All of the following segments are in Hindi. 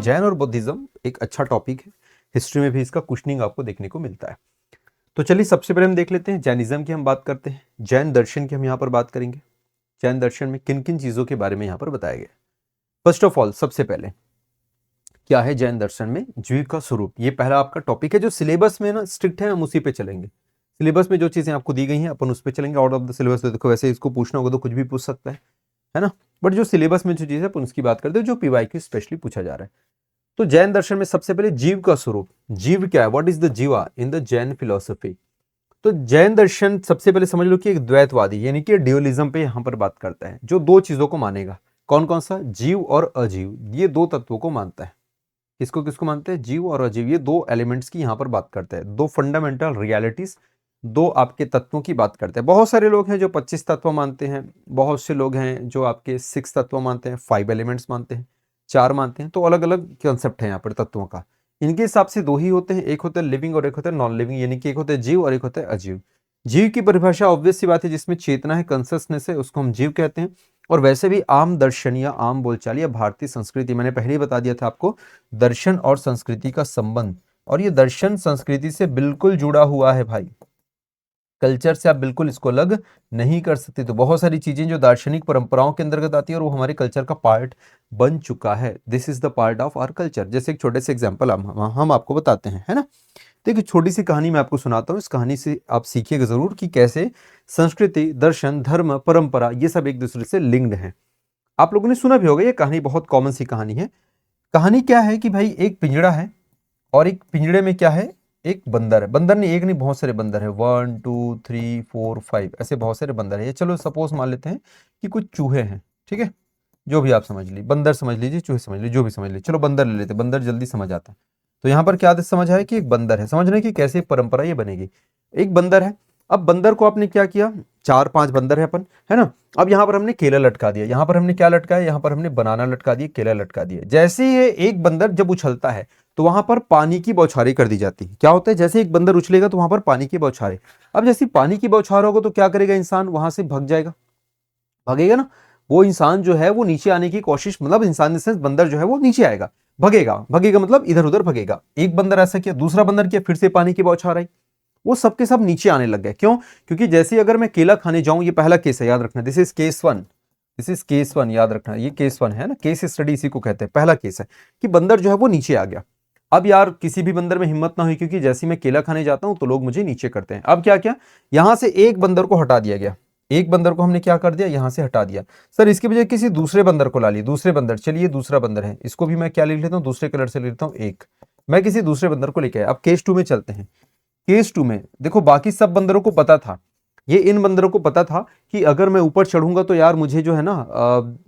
जैन और बुद्धिज्म एक अच्छा टॉपिक है। हिस्ट्री में भी इसका क्वेश्चनिंग आपको देखने को मिलता है। तो चलिए सबसे पहले हम देख लेते हैं जैनिज्म की हम बात करते हैं। जैन दर्शन की हम यहाँ पर बात करेंगे। जैन दर्शन में किन किन चीज़ों के बारे में यहाँ पर बताया गया। फर्स्ट ऑफ ऑल सबसे पहले क्या है जैन दर्शन में जीव का स्वरूप। ये पहला आपका टॉपिक है जो सिलेबस में ना स्ट्रिक्ट है, हम उसी पे चलेंगे। सिलेबस में जो चीज़ें आपको दी गई हैं अपन उस पर चलेंगे। आउट ऑफ द सिलेबस देखो वैसे इसको पूछना होगा तो कुछ भी पूछ सकता है ना। बट जो सिलेबस में जो चीज़ है अपन उसकी बात करते हैं जो पीवाईक्यू स्पेशली पूछा जा रहा है। तो जैन दर्शन में सबसे पहले जीव का स्वरूप। जीव क्या है, व्हाट इज द जीवा इन द जैन फिलोसफी। तो जैन दर्शन सबसे पहले समझ लो कि एक द्वैतवादी यानी कि ड्यूअलिज्म पे यहां पर बात करता है, जो दो चीजों को मानेगा। कौन कौन सा, जीव और अजीव, ये दो तत्वों को मानता है। किसको किसको मानते हैं, जीव और अजीव, ये दो एलिमेंट्स की यहां पर बात करते हैं। दो फंडामेंटल रियलिटीज, दो आपके तत्वों की बात करते हैं। बहुत सारे लोग हैं जो 25 तत्व मानते हैं, बहुत से लोग हैं जो आपके 6 तत्व मानते हैं, 5 एलिमेंट्स मानते हैं, 4 मानते हैं। तो अलग अलग कॉन्सेप्ट है यहाँ पर तत्वों का। इनके हिसाब से दो ही होते हैं, एक होता है लिविंग और एक होता है नॉन लिविंग, यानी कि एक होता है जीव और एक होता है अजीव। जीव की परिभाषा ऑब्वियस सी बात है, जिसमें चेतना है, कॉन्शियसनेस है, उसको हम जीव कहते हैं। और वैसे भी आम दर्शन या आम बोलचाल या भारतीय संस्कृति, मैंने पहले ही बता दिया था आपको, दर्शन और संस्कृति का संबंध, और ये दर्शन संस्कृति से बिल्कुल जुड़ा हुआ है भाई। कल्चर से आप बिल्कुल इसको अलग नहीं कर सकते। तो बहुत सारी चीजें जो दार्शनिक परंपराओं के अंतर्गत आती है और वो हमारे कल्चर का पार्ट बन चुका है। This is the part of our culture. जैसे एक छोटे से एग्जांपल हम आपको बताते हैं, है ना। तो एक छोटी सी कहानी मैं आपको सुनाता हूँ। इस कहानी से आप सीखिएगा जरूर कि कैसे संस्कृति, दर्शन, धर्म, परंपरा ये सब एक दूसरे से लिंक्ड हैं। आप लोगों ने सुना भी होगा, ये कहानी बहुत कॉमन सी कहानी है। कहानी क्या है कि भाई एक पिंजड़ा है और एक पिंजड़े में क्या है, एक बंदर है। बंदर नहीं, एक नहीं, बहुत सारे बंदर है। 1 2 3 4 5 ऐसे बहुत सारे बंदर है। ये चलो सपोज मान लेते हैं कि कुछ चूहे हैं, ठीक है। जो भी आप समझ लीजिए, बंदर समझ लीजिए, चूहे समझ लीजिए, जो भी समझ लीजिए। चलो बंदर ले लेते, बंदर जल्दी समझ आता है। तो यहाँ पर क्या समझ आया कि एक बंदर है। समझ रहे हैं कि कैसे परंपरा ये बनेगी। एक बंदर है। अब बंदर को आपने क्या किया, 4-5 बंदर है अपन, है ना। अब यहाँ पर हमने केला लटका दिया, यहाँ पर हमने क्या लटकाया, यहाँ पर हमने बनाना लटका दिया, केला लटका दिया। जैसे ये एक बंदर जब उछलता है तो वहां पर पानी की बौछारें कर दी जाती है। क्या होता है, जैसे एक बंदर उछलेगा तो वहां पर पानी की बौछारें। अब जैसे पानी की बौछार होगा तो क्या करेगा इंसान, वहां से भाग जाएगा, भागेगा ना। वो इंसान जो है वो नीचे आने की कोशिश, मतलब इंसान से बंदर जो है वो नीचे आएगा, भगेगा। भगेगा मतलब इधर उधर भगेगा। एक बंदर ऐसा किया, दूसरा बंदर किया, फिर से पानी की बौछार आई, वो सबके सब नीचे आने लग गए। क्यों, क्योंकि जैसे अगर मैं केला खाने जाऊं, ये पहला केस है, याद रखना, this is case 1, this is case 1, याद रखना, ये केस 1 है ना। केस स्टडी इसी को कहते हैं। पहला केस है कि बंदर जो है वो नीचे आ गया। अब यार किसी भी बंदर में हिम्मत ना हुई, क्योंकि जैसे मैं केला खाने जाता हूं तो लोग मुझे नीचे करते हैं। अब क्या क्या, यहां से एक बंदर को हटा दिया गया। एक बंदर को हमने क्या कर दिया, यहां से हटा दिया। सर इसके बजाय किसी दूसरे बंदर को ला लिया। दूसरे बंदर, चलिए दूसरा बंदर है, इसको भी मैं क्या लिख लेता हूं, दूसरे कलर से लिख लेता हूं, एक। मैं किसी दूसरे बंदर को लेके आया। अब केस 2 में चलते हैं। केस 2 में देखो, बाकी सब बंदरों को पता था, ये इन बंदरों को पता था कि अगर मैं ऊपर चढ़ूंगा तो यार मुझे जो है ना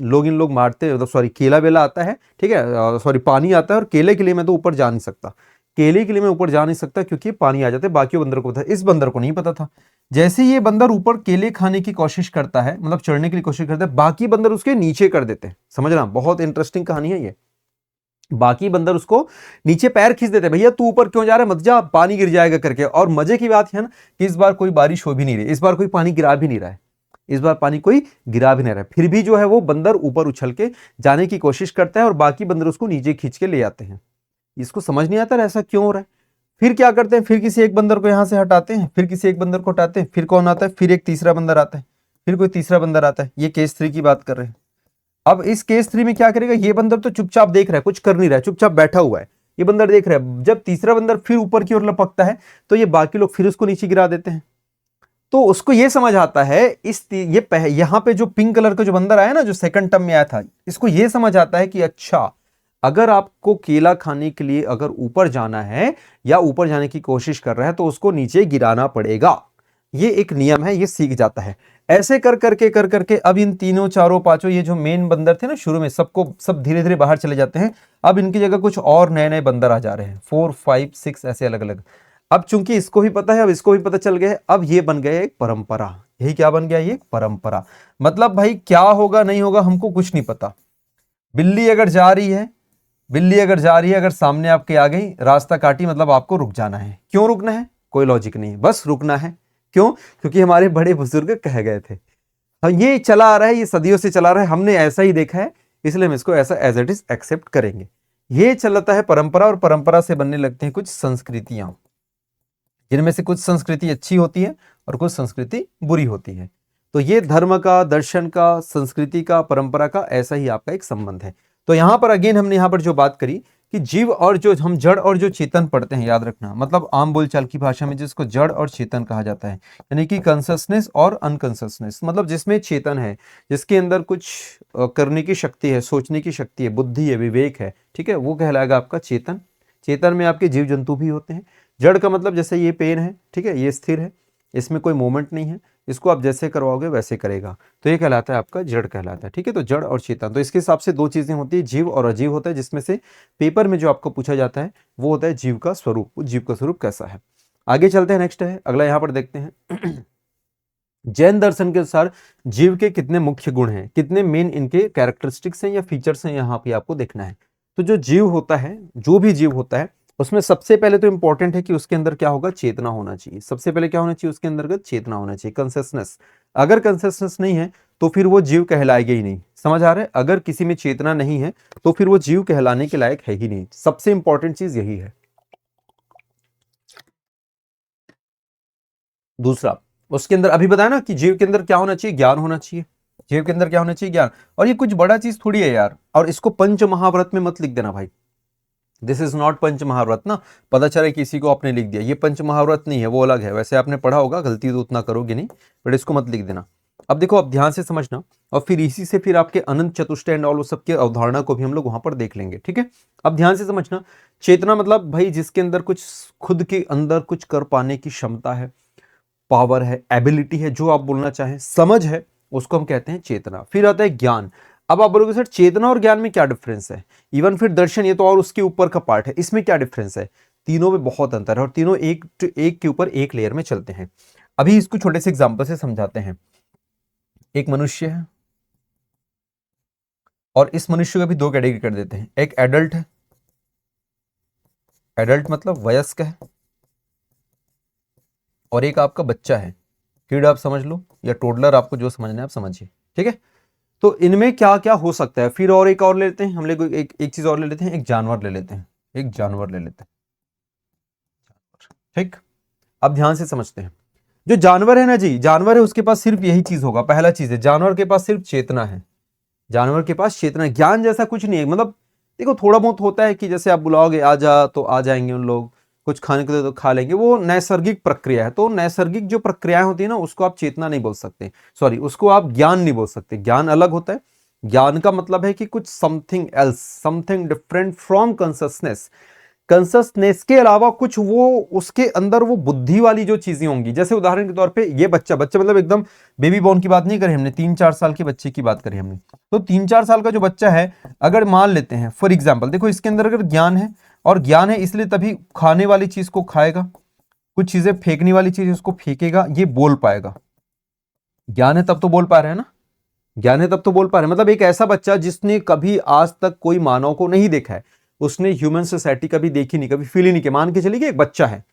इन लोग मारते, सॉरी केला वेला आता है, ठीक है, सॉरी पानी आता है, और केले के लिए मैं तो ऊपर जा नहीं सकता। केले के लिए मैं ऊपर जा नहीं सकता क्योंकि पानी आ जाते। बाकी बंदर को पता, इस बंदर को नहीं पता था। जैसे ये बंदर ऊपर केले खाने की कोशिश करता है, मतलब चढ़ने की कोशिश करता है, बाकी बंदर उसके नीचे कर देते हैं। समझना, बहुत इंटरेस्टिंग कहानी है ये। बाकी बंदर उसको नीचे पैर खींच देते, भैया तू ऊपर क्यों जा रहा है, मत जा, पानी गिर जाएगा करके। और मजे की बात है ना कि इस बार कोई बारिश हो भी नहीं रही, इस बार कोई पानी गिरा भी नहीं रहा है, इस बार पानी कोई गिरा भी नहीं रहा है। फिर भी जो है वो बंदर ऊपर उछल के जाने की कोशिश करता है और बाकी बंदर उसको नीचे खींच के ले आते हैं। इसको समझ नहीं आता ऐसा क्यों हो रहा है। फिर क्या करते हैं, फिर किसी एक बंदर को यहां से हटाते हैं, फिर किसी एक बंदर को हटाते हैं, फिर कौन आता है, फिर एक तीसरा बंदर आता है, फिर कोई तीसरा बंदर आता है। ये केस 3 की बात कर रहे हैं। अब इस केस 3 में क्या करेगा, ये बंदर तो चुपचाप देख रहा है, कुछ कर नहीं रहा है, चुपचाप बैठा हुआ है। ये बंदर देख रहा है। जब तीसरा बंदर फिर ऊपर की ओर लपकता है तो ये बाकी लोग फिर उसको नीचे गिरा देते हैं। तो उसको ये समझ आता है, यहाँ पे जो पिंक कलर का जो बंदर आया ना, जो सेकंड टर्म में आया था, इसको ये समझ आता है कि अच्छा, अगर आपको केला खाने के लिए अगर ऊपर जाना है या ऊपर जाने की कोशिश कर रहा है तो उसको नीचे गिराना पड़ेगा। ये एक नियम है, ये सीख जाता है। ऐसे कर करके अब इन तीनों, चारों, पांचों, ये जो मेन बंदर थे ना शुरू में, सब धीरे धीरे बाहर चले जाते हैं। अब इनकी जगह कुछ और नए नए बंदर आ जा रहे हैं, 4 5 6 ऐसे अलग अलग। अब चूंकि इसको भी पता है, अब इसको भी पता चल गया है, अब ये बन गया एक परंपरा। यही क्या बन गया, ये परंपरा। मतलब भाई क्या होगा नहीं होगा हमको कुछ नहीं पता। बिल्ली अगर जा रही है, अगर सामने आपके आ गई, रास्ता काटी, मतलब आपको रुक जाना है। क्यों रुकना है, कोई लॉजिक नहीं, बस रुकना है। क्यों, क्योंकि हमारे बड़े बुजुर्ग कह गए थे। ये चला आ रहा है, ये सदियों से चला आ रहा है, हमने ऐसा ही देखा है, इसलिए हम इसको ऐसा एज इट इज एक्सेप्ट करेंगे। ये चलता है परंपरा, और परंपरा से बनने लगते हैं कुछ संस्कृतियां, जिनमें से कुछ संस्कृति अच्छी होती है और कुछ संस्कृति बुरी होती है। तो ये धर्म का, दर्शन का, संस्कृति का, परंपरा का ऐसा ही आपका एक संबंध है। तो यहां पर अगेन हमने यहां पर जो बात करी कि जीव और जो हम जड़ और जो चेतन पढ़ते हैं, याद रखना, मतलब आम बोलचाल की भाषा में जिसको जड़ और चेतन कहा जाता है, यानी कि कॉन्शसनेस और अनकॉन्शसनेस, मतलब जिसमें चेतन है, जिसके अंदर कुछ करने की शक्ति है, सोचने की शक्ति है, बुद्धि है, विवेक है, ठीक है, वो कहलाएगा आपका चेतन। चेतन में आपके जीव जंतु भी होते हैं। जड़ का मतलब जैसे ये पेन है, ठीक है, ये स्थिर है, इसमें कोई मूवमेंट नहीं है, इसको आप जैसे करवाओगे वैसे करेगा, तो ये कहलाता है आपका जड़ कहलाता है, ठीक है। तो जड़ और चेतन, तो इसके हिसाब से दो चीजें होती है, जीव और अजीव होता है, जिसमें से पेपर में जो आपको पूछा जाता है वो होता है जीव का स्वरूप, जीव का स्वरूप कैसा है। आगे चलते हैं, नेक्स्ट है अगला, यहां पर देखते हैं जैन दर्शन के अनुसार जीव के कितने मुख्य गुण हैं, कितने मेन इनके कैरेक्टरिस्टिक्स हैं या फीचर्स हैं, यहाँ पे आपको देखना है। तो जो जीव होता है, जो भी जीव होता है, उसमें सबसे पहले तो इंपॉर्टेंट है कि उसके अंदर क्या होगा, चेतना होना चाहिए। सबसे पहले क्या होना चाहिए, उसके अंतर्गत चेतना होना चाहिए, कंसियसनेस। अगर कंसियसनेस नहीं है तो फिर वो जीव कहलाएगा ही नहीं, समझ आ रहा है। अगर किसी में चेतना नहीं है तो फिर वो जीव कहलाने के लायक है ही नहीं। सबसे इंपॉर्टेंट चीज यही है। दूसरा, उसके अंदर अभी बताया ना कि जीव के अंदर क्या होना चाहिए, ज्ञान होना चाहिए। जीव के अंदर क्या होना चाहिए, ज्ञान। और ये कुछ बड़ा चीज थोड़ी है यार, और इसको पंच महाव्रत में मत लिख देना भाई, दिस इज नॉट पंच महाव्रत ना। पता चला किसी को आपने लिख दिया, ये पंच महाव्रत नहीं है, वो अलग है। वैसे आपने पढ़ा होगा, गलती तो उतना करोगे नहीं, बट इसको मत लिख देना। अब देखो, अब ध्यान से समझना, और फिर इसी से फिर आपके अनंत चतुष्टय एंड ऑल उस सबके अवधारणा को भी हम लोग वहां पर देख लेंगे, ठीक है। अब ध्यान से समझना, चेतना मतलब भाई जिसके अंदर कुछ खुद के अंदर कुछ कर पाने की क्षमता है, पावर है, एबिलिटी है, जो आप बोलना चाहें, समझ है, उसको हम कहते हैं चेतना। फिर आता है ज्ञान। अब आप बोलोगे सर चेतना और ज्ञान में क्या डिफरेंस है, इवन फिर दर्शन ये तो और उसके ऊपर का पार्ट है, इसमें क्या डिफरेंस है। तीनों में बहुत अंतर है और तीनों एक एक के ऊपर एक लेयर में चलते हैं। अभी इसको छोटे से एग्जांपल से समझाते हैं। एक मनुष्य है और इस मनुष्य को भी दो कैटेगरी कर देते हैं। एक एडल्ट है, एडल्ट मतलब वयस्क है, और एक आपका बच्चा है, किड आप समझ लो, या टोडलर, आपको जो समझना है आप समझिए, ठीक है। तो इनमें क्या क्या हो सकता है। फिर और एक और ले लेते हैं हम लोग, एक चीज और ले लेते हैं, एक जानवर ले लेते हैं, एक जानवर ले लेते हैं, ठीक। अब ध्यान से समझते हैं, जो जानवर है ना जी, जानवर है, उसके पास सिर्फ यही चीज होगा। पहला चीज है, जानवर के पास सिर्फ चेतना है, जानवर के पास चेतना, ज्ञान जैसा कुछ नहीं है। मतलब देखो, थोड़ा बहुत होता है कि जैसे आप बुलाओगे आ जा तो आ जाएंगे उन लोग, कुछ खाने को दे तो खा लेंगे, वो नैसर्गिक प्रक्रिया है। तो नैसर्गिक जो प्रक्रियाएं होती है ना, उसको आप चेतना नहीं बोल सकते, सॉरी, उसको आप ज्ञान नहीं बोल सकते। ज्ञान अलग होता है। ज्ञान का मतलब है कि कुछ something else, something different from consciousness. Consciousness के अलावा कुछ वो उसके अंदर वो बुद्धि वाली जो चीजें होंगी। जैसे उदाहरण के तौर पे ये बच्चा, बच्चा मतलब एकदम बेबी बॉर्न की बात नहीं करी हमने, 3-4 साल के बच्चे की बात करी हमने। तो 3-4 साल का जो बच्चा है, अगर मान लेते हैं फॉर एग्जाम्पल, देखो इसके अंदर अगर ज्ञान है, और ज्ञान है इसलिए तभी खाने वाली चीज को खाएगा, कुछ चीजें फेंकने वाली चीज उसको फेंकेगा, ये बोल पाएगा। ज्ञान है तब तो बोल पा रहे हैं ना, ज्ञान है तब तो बोल पा रहे हैं। मतलब एक ऐसा बच्चा जिसने कभी आज तक कोई मानव को नहीं देखा है, उसने ह्यूमन सोसाइटी कभी देखी नहीं, कभी फील ही नहीं किया, मान के चलिए कि एक बच्चा है,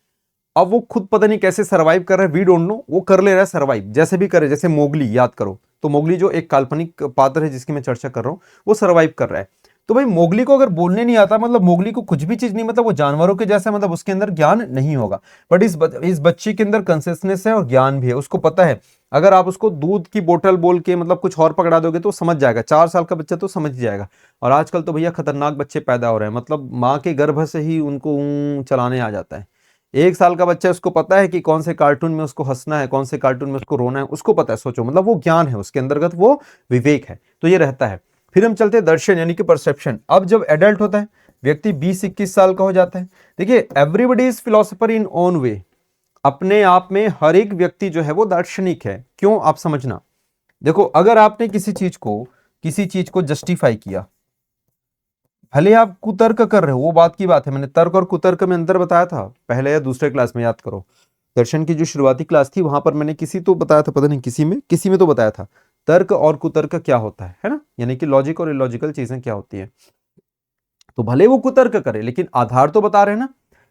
अब वो खुद पता नहीं कैसे सरवाइव कर रहा है, वी डोंट नो, वो कर ले रहा है सरवाइव, जैसे भी करे। जैसे मोगली याद करो, तो मोगली जो एक काल्पनिक पात्र है जिसकी मैं चर्चा कर रहा हूं, वो सरवाइव कर रहा है। तो भाई मोगली को अगर बोलने नहीं आता, मतलब मोगली को कुछ भी चीज नहीं, मतलब वो जानवरों के जैसा, मतलब उसके अंदर ज्ञान नहीं होगा। बट इस बच्चे के अंदर कंसियसनेस है और ज्ञान भी है, उसको पता है। अगर आप उसको दूध की बोतल बोल के मतलब कुछ और पकड़ा दोगे तो समझ जाएगा, 4 साल का बच्चा तो समझ जाएगा। और आजकल तो भैया खतरनाक बच्चे पैदा हो रहे हैं, मतलब माँ के गर्भ से ही उनको चलाने आ जाता है। 1 साल का बच्चा, उसको पता है कि कौन से कार्टून में उसको हंसना है, कौन से कार्टून में उसको रोना है, उसको पता है। सोचो, मतलब वो ज्ञान है उसके अंतर्गत, वो विवेक है, तो ये रहता है। फिर हम चलते हैं दर्शन यानी कि परसेप्शन। अब जब एडल्ट होता है व्यक्ति, 20-21 साल का हो जाता है, देखिए everybody is philosopher in own way. अपने आप में हर एक व्यक्ति जो है वो दार्शनिक है। क्यों, आप समझना। देखो, अगर आपने किसी चीज को जस्टिफाई किया, भले आप कुतर्क कर रहे हो, वो बात की बात है। मैंने तर्क और कुतर्क में अंतर बताया था पहले या दूसरे क्लास में, याद करो। दर्शन की जो शुरुआती क्लास थी वहां पर मैंने किसी तो बताया था, पता नहीं किसी में तो बताया था, तर्क और कुतर्क क्या होता है ना, यानी कि लॉजिक और इलॉजिकल चीजें क्या होती है। तो भले वो कुतर्क करे, लेकिन आधार तो बता रहे हैं ना।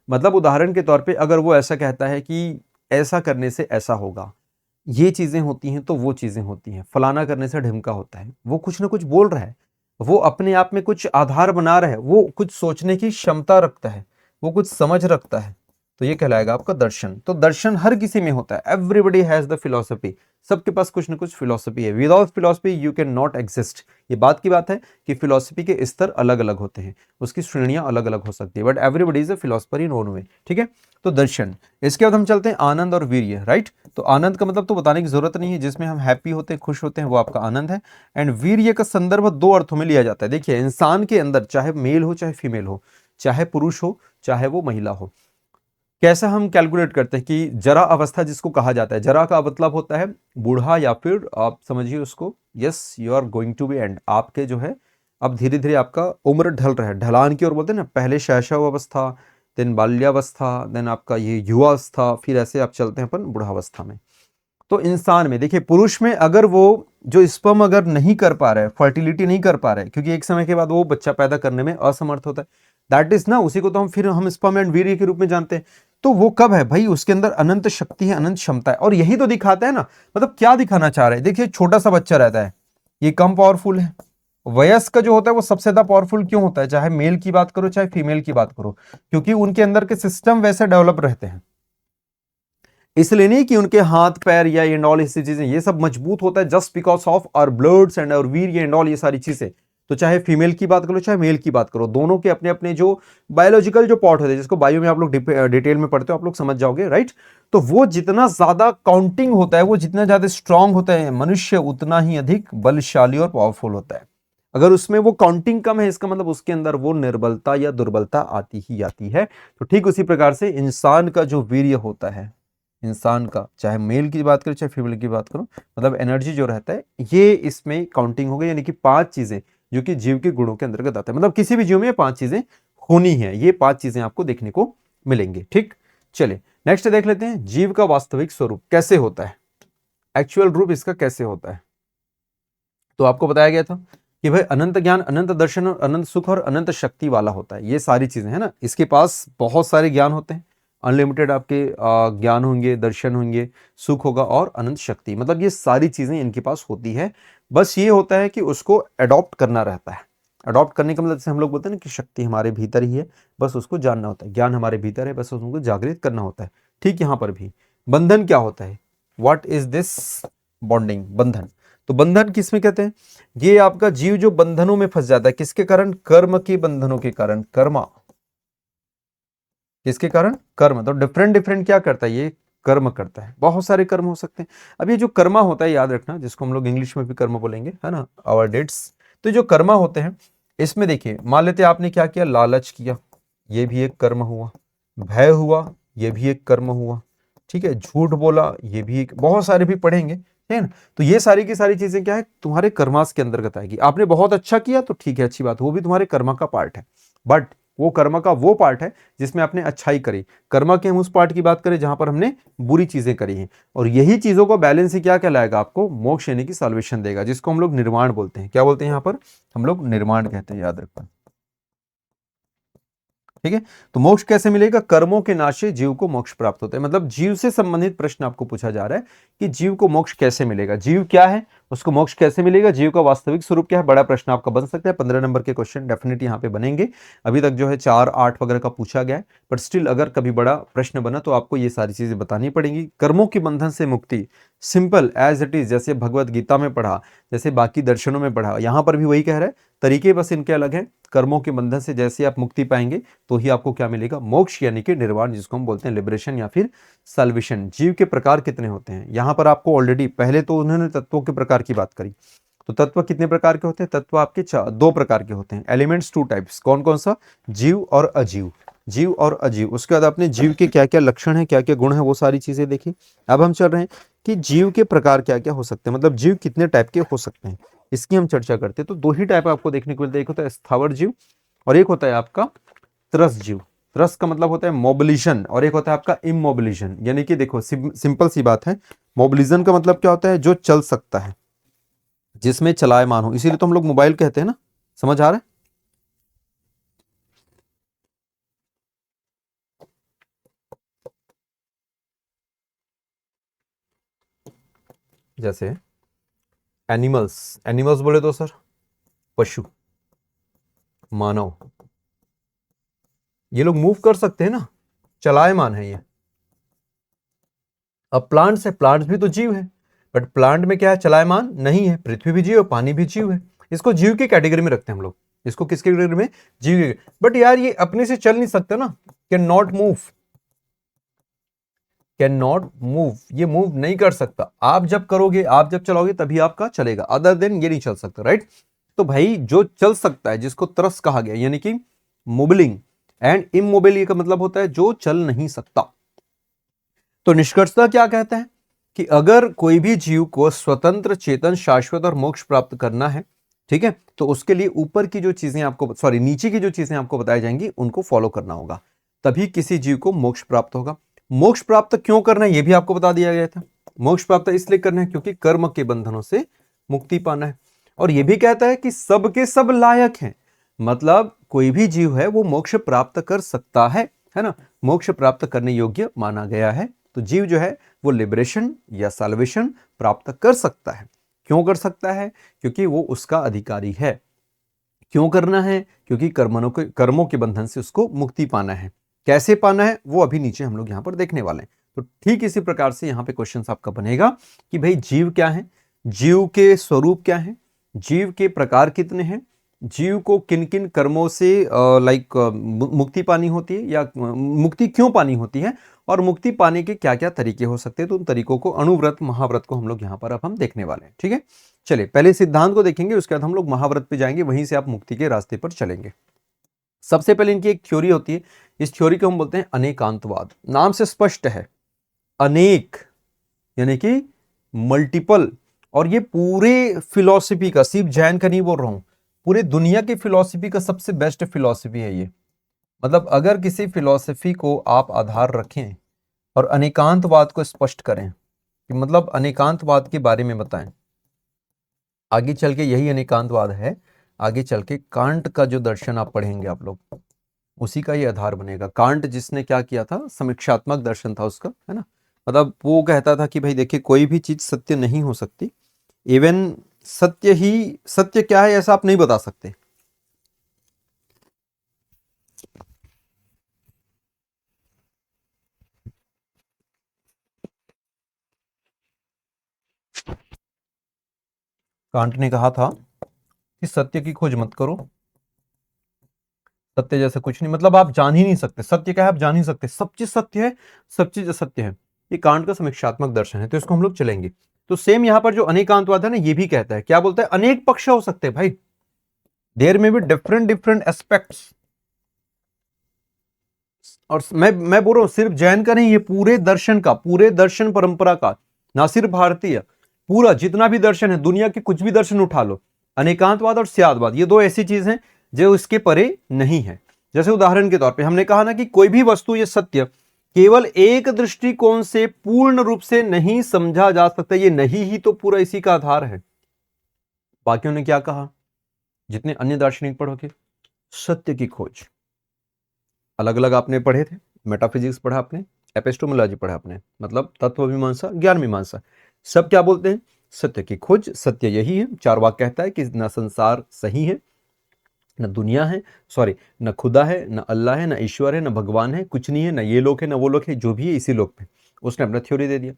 मतलब उदाहरण के तौर पे अगर वो ऐसा कहता है कि ऐसा करने से ऐसा होगा, ये चीजें होती हैं तो वो चीजें होती हैं, फलाना करने से ढिमका होता है, वो कुछ ना कुछ बोल रहा है। वो अपने आप में कुछ आधार बना रहा है, वो कुछ सोचने की क्षमता रखता है, वो कुछ समझ रखता है, तो ये कहलाएगा आपका दर्शन। तो दर्शन हर किसी में होता है, एवरीबडी हैज द फिलोसफी, सबके पास कुछ ना कुछ फिलोसफी है। Without philosophy you can not exist. ये बात की बात है कि फिलोसफी के स्तर अलग अलग होते हैं, उसकी श्रेणियां अलग अलग हो सकती है, but everybody is a philosopher in own way. ठीक है, तो दर्शन। इसके बाद हम चलते हैं आनंद और वीर्य, राइट। तो आनंद का मतलब तो बताने की जरूरत नहीं है, जिसमें हम हैप्पी होते हैं, खुश होते हैं, वो आपका आनंद है। एंड वीर्य का संदर्भ दो अर्थों में लिया जाता है। देखिए, इंसान के अंदर चाहे मेल हो चाहे फीमेल हो, चाहे पुरुष हो चाहे वो महिला हो, कैसा हम कैलकुलेट करते हैं कि जरा अवस्था जिसको कहा जाता है, जरा का मतलब होता है बूढ़ा, या फिर आप समझिए उसको, yes you are going to be and, आपके जो है अब धीरे धीरे आपका उम्र ढल रहा है, ढलान की ओर बोलते हैं ना, पहले शैशव अवस्था, देन बाल्यावस्था, देन आपका ये युवावस्था, फिर ऐसे आप चलते हैं अपन बुढ़ावस्था में। तो इंसान में देखिए, पुरुष में अगर वो जो स्पर्म अगर नहीं कर पा रहा है, फर्टिलिटी नहीं कर पा रहा है, क्योंकि एक समय के बाद वो बच्चा पैदा करने में असमर्थ होता है, दैट इज ना, उसी को तो हम स्पर्म एंड वीर्य के रूप में जानते हैं। तो वो कब है भाई, उसके अंदर अनंत शक्ति है, अनंत क्षमता है, और यही तो दिखाता है ना। मतलब क्या दिखाना चाह रहे हैं, देखिए छोटा सा बच्चा रहता है, ये कम पावरफुल है। वयस्क जो होता है वो सबसे ज्यादा पावरफुल क्यों होता है, चाहे मेल की बात करो चाहे फीमेल की बात करो, क्योंकि उनके अंदर के सिस्टम वैसे डेवलप रहते हैं। इसलिए नहीं कि उनके हाथ पैर या एंड ऑल ऐसी चीजें, ये सब मजबूत होता है just because of our bloods and our वीर एंड ऑल, ये सारी चीजें। तो चाहे फीमेल की बात करो चाहे मेल की बात करो, दोनों के अपने अपने जो बायोलॉजिकल जो पार्ट होते हैं, जिसको बायो में आप लोग डिटेल में पढ़ते हो, आप लोग समझ जाओगे, राइट। तो वो जितना ज्यादा काउंटिंग होता है, वो जितना ज्यादा स्ट्रांग होता है मनुष्य, उतना ही अधिक बलशाली और पावरफुल होता है। अगर उसमें वो काउंटिंग कम है, इसका मतलब उसके अंदर वो निर्बलता या दुर्बलता आती ही आती है। तो ठीक उसी प्रकार से इंसान का जो वीर्य होता है, इंसान का, चाहे मेल की बात करो चाहे फीमेल की बात करो, मतलब एनर्जी जो रहता है, ये इसमें काउंटिंग हो गई। यानी कि 5 चीजें जो कि जीव के गुणों के अंतर्गत आते हैं, मतलब किसी भी जीव में 5 चीजें होनी है, ये 5 चीजें आपको देखने को मिलेंगी। ठीक, चलिए नेक्स्ट देख लेते हैं, जीव का वास्तविक स्वरूप कैसे होता है, एक्चुअल रूप इसका कैसे होता है। तो आपको बताया गया था कि भाई अनंत ज्ञान, अनंत दर्शन और अनंत सुख और अनंत शक्ति वाला होता है, ये सारी चीजें है ना, इसके पास बहुत सारे ज्ञान होते हैं, अनलिमिटेड आपके ज्ञान होंगे, दर्शन होंगे, सुख होगा और अनंत शक्ति, मतलब ये सारी चीजें इनके पास होती है। बस ये होता है कि उसको अडॉप्ट करना रहता है। अडॉप्ट करने का मतलब जैसे हम लोग बोलते हैं ना कि शक्ति हमारे भीतर ही है, बस उसको जानना होता है, ज्ञान हमारे भीतर है, बस उसको जागृत करना होता है। ठीक, यहां पर भी बंधन क्या होता है, व्हाट इज दिस बॉन्डिंग, बंधन। तो बंधन किसमें कहते हैं, ये आपका जीव जो बंधनों में फंस जाता है, किसके कारण, कर्म के बंधनों के कारण, कर्मा, किसके कारण, कर्म। तो डिफरेंट डिफरेंट क्या करता है, ये कर्म करता है, बहुत सारे कर्म हो सकते हैं। अब ये जो कर्मा होता है, याद रखना, जिसको हम लोग इंग्लिश में भी कर्म बोलेंगे, है ना, आवर डेट्स। तो जो कर्मा होते हैं, इसमें देखिए, मान लेते हैं आपने क्या किया, लालच किया, ये भी एक कर्म हुआ, भय हुआ, ये भी एक कर्म हुआ, ठीक है, झूठ बोला, ये भी एक, बहुत सारे भी पढ़ेंगे, है ना। तो ये सारी की सारी चीजें क्या है, तुम्हारे कर्मास के अंतर्गत आएगी। आपने बहुत अच्छा किया तो ठीक है, अच्छी बात, वो भी तुम्हारे कर्मा का पार्ट है, बट वो कर्म का वो पार्ट है जिसमें आपने अच्छाई करी। कर्मा के हम उस पार्ट की बात करें जहां पर हमने बुरी चीजें करी हैं, और यही चीजों को बैलेंस ही क्या कहलाएगा, आपको मोक्ष यानी कि साल्वेशन देगा, जिसको हम लोग निर्वाण बोलते हैं। क्या बोलते हैं यहां पर, हम लोग निर्वाण कहते हैं, याद रखना। ठीक है, तो मोक्ष कैसे मिलेगा, कर्मों के नाश से जीव को मोक्ष प्राप्त होता है। मतलब जीव से संबंधित प्रश्न आपको पूछा जा रहा है कि जीव को मोक्ष कैसे मिलेगा, जीव क्या है, उसको मोक्ष कैसे मिलेगा, जीव का वास्तविक स्वरूप क्या है, बड़ा प्रश्न आपका बन सकता है। 15 नंबर के क्वेश्चन डेफिनेटली यहाँ पे बनेंगे। अभी तक जो है 4, 8 वगैरह का पूछा गया है, बट स्टिल अगर कभी बड़ा प्रश्न बना तो आपको ये सारी चीजें बतानी पड़ेंगी। कर्मों के बंधन से मुक्ति, सिंपल एज इट इज, जैसे भगवत गीता में पढ़ा, जैसे बाकी दर्शनों में पढ़ा, यहां पर भी वही कह रहा है, तरीके बस इनके अलग हैं। कर्मों के बंधन से जैसे आप मुक्ति पाएंगे तो ही आपको क्या मिलेगा, मोक्ष यानी कि निर्वाण, जिसको हम बोलते हैं लिबरेशन या फिर सल्वेशन। जीव के प्रकार कितने होते हैं, यहां पर आपको ऑलरेडी पहले तो उन्होंने तत्वों के प्रकार की बात करी। तो तत्व कितने प्रकार के होते हैं, तत्व आपके 2 प्रकार के होते हैं, एलिमेंट्स 2 टाइप्स, कौन कौन सा, जीव और अजीव, जीव और अजीव। उसके बाद आपने जीव के क्या क्या लक्षण है, क्या क्या गुण है, वो सारी चीजें देखी। अब हम चल रहे हैं कि जीव के प्रकार क्या क्या हो सकते हैं, मतलब जीव कितने टाइप के हो सकते हैं, इसकी हम चर्चा करते हैं। तो 2 ही टाइप आपको देखने को मिलते हैं, एक होता है स्थावर जीव और एक होता है आपका त्रस जीव। त्रस का मतलब होता है मोबिलिजन, और एक होता है आपका इमोबिलिजन। यानी कि देखो सिंपल सी बात है, मोबिलिजन का मतलब क्या होता है, जो चल सकता है, जिसमें चलायमान हो, इसीलिए तो हम लोग मोबाइल कहते हैं ना, समझ आ रहा है। जैसे एनिमल्स, एनिमल्स बोले तो सर पशु, मानव, ये लोग मूव कर सकते हैं ना, चलायमान है ये। अब प्लांट्स है, प्लांट्स भी तो जीव है, बट प्लांट में क्या है, चलायमान नहीं है। पृथ्वी भी जीव है, पानी भी जीव है, इसको जीव की कैटेगरी में रखते हैं हम लोग। इसको किसके कैटेगरी में, जीव की। बट यार ये अपने से चल नहीं सकता ना, can not move, can not move, ये मूव नहीं कर सकता। आप जब करोगे, आप जब चलाओगे तभी आपका चलेगा, अदर देन ये नहीं चल सकता, राइट। तो भाई जो चल सकता है, जिसको तरस कहा गया, यानी कि मोबिलिंग एंड इमोबिलिटी का मतलब होता है जो चल नहीं सकता। तो निष्कर्षतः क्या कहते हैं कि अगर कोई भी जीव को स्वतंत्र, चेतन, शाश्वत और मोक्ष प्राप्त करना है, ठीक है, तो उसके लिए ऊपर की जो चीजें आपको, सॉरी, नीचे की जो चीजें आपको बताई जाएंगी उनको फॉलो करना होगा, तभी किसी जीव को मोक्ष प्राप्त होगा। मोक्ष प्राप्त क्यों करना है, यह भी आपको बता दिया गया था। मोक्ष प्राप्त इसलिए करना है क्योंकि कर्म के बंधनों से मुक्ति पाना है। और यह भी कहता है कि सबके सब लायक हैं, मतलब कोई भी जीव है वो मोक्ष प्राप्त कर सकता है ना, मोक्ष प्राप्त करने योग्य माना गया है। तो जीव जो है वो लिबरेशन या साल्वेशन प्राप्त कर सकता है। क्यों कर सकता है, क्योंकि वो उसका अधिकारी है। क्यों करना है, क्योंकि कर्मों के बंधन से उसको मुक्ति पाना है। कैसे पाना है वो अभी नीचे हम लोग यहां पर देखने वाले हैं। तो ठीक इसी प्रकार से यहां पे क्वेश्चन आपका बनेगा कि भाई जीव क्या है, जीव के स्वरूप क्या है, जीव के प्रकार कितने हैं, जीव को किन किन कर्मों से मुक्ति पानी होती है, या मुक्ति क्यों पानी होती है, और मुक्ति पाने के क्या क्या तरीके हो सकते हैं। तो उन तरीकों को, अणुव्रत, महाव्रत को हम लोग यहां पर अब हम देखने वाले हैं, ठीक है। चलिए पहले सिद्धांत को देखेंगे, उसके बाद हम लोग महाव्रत पे जाएंगे, वहीं से आप मुक्ति के रास्ते पर चलेंगे। सबसे पहले इनकी एक थ्योरी होती है, इस थ्योरी को हम बोलते हैं अनेकांतवाद। नाम से स्पष्ट है, अनेक यानी कि मल्टीपल। और ये पूरे फिलॉसफी का, सिर्फ जैन का नहीं बोल रहा हूं, पूरे दुनिया की फिलॉसफी का सबसे बेस्ट फिलॉसफी है ये। मतलब अगर किसी फिलॉसफी को आप आधार रखें और अनेकांतवाद को स्पष्ट करें, कि मतलब अनेकांतवाद के बारे में बताएं, आगे चल के यही अनेकांतवाद है। आगे चल के कांट का जो दर्शन आप पढ़ेंगे आप लोग, उसी का ये आधार बनेगा। कांट जिसने क्या किया था, समीक्षात्मक दर्शन था उसका, है ना। मतलब वो कहता था कि भाई देखिए कोई भी चीज सत्य नहीं हो सकती, इवन सत्य ही सत्य क्या है ऐसा आप नहीं बता सकते। कांट ने कहा था कि सत्य की खोज मत करो, सत्य जैसे कुछ नहीं, मतलब आप जान ही नहीं सकते सत्य क्या है, आप जान ही सकते, सब चीज सत्य है, सब चीज असत्य है। ये कांट का समीक्षात्मक दर्शन है, तो इसको हम लोग चलेंगे। तो सेम यहां पर जो अनेकांतवाद है ना, ये भी कहता है, क्या बोलता है, अनेक पक्ष हो सकते हैं भाई, देयर में भी डिफरेंट डिफरेंट एस्पेक्ट्स। और मैं बोल रहा हूं सिर्फ जैन का नहीं, ये पूरे दर्शन का, पूरे दर्शन परंपरा का, ना सिर्फ भारतीय, पूरा जितना भी दर्शन है, दुनिया के कुछ भी दर्शन उठा लो, अनेकांतवाद और स्यादवाद, ये दो ऐसी चीज हैं जो इसके परे नहीं है। जैसे उदाहरण के तौर पे हमने कहा ना कि कोई भी वस्तु या सत्य केवल एक दृष्टिकोण से पूर्ण रूप से नहीं समझा जा सकता, ये नहीं ही तो पूरा इसी का आधार है। बाकियों ने क्या कहा, जितने अन्य दार्शनिक पढ़ोगे, सत्य की खोज अलग अलग आपने पढ़े थे, मेटाफिजिक्स पढ़ा आपने, एपिस्टोमोलॉजी पढ़ा आपने, मतलब तत्व मीमांसा, ज्ञान मीमांसा, सब क्या बोलते हैं, सत्य की खोज। सत्य यही है, चारवाक कहता है कि न संसार सही है, न दुनिया है, सॉरी, न खुदा है, न अल्लाह है, न ईश्वर है, न भगवान है, कुछ नहीं है, न ये लोक है, न वो लोक है, जो भी है इसी लोक पे। उसने अपना थ्योरी दे दिया।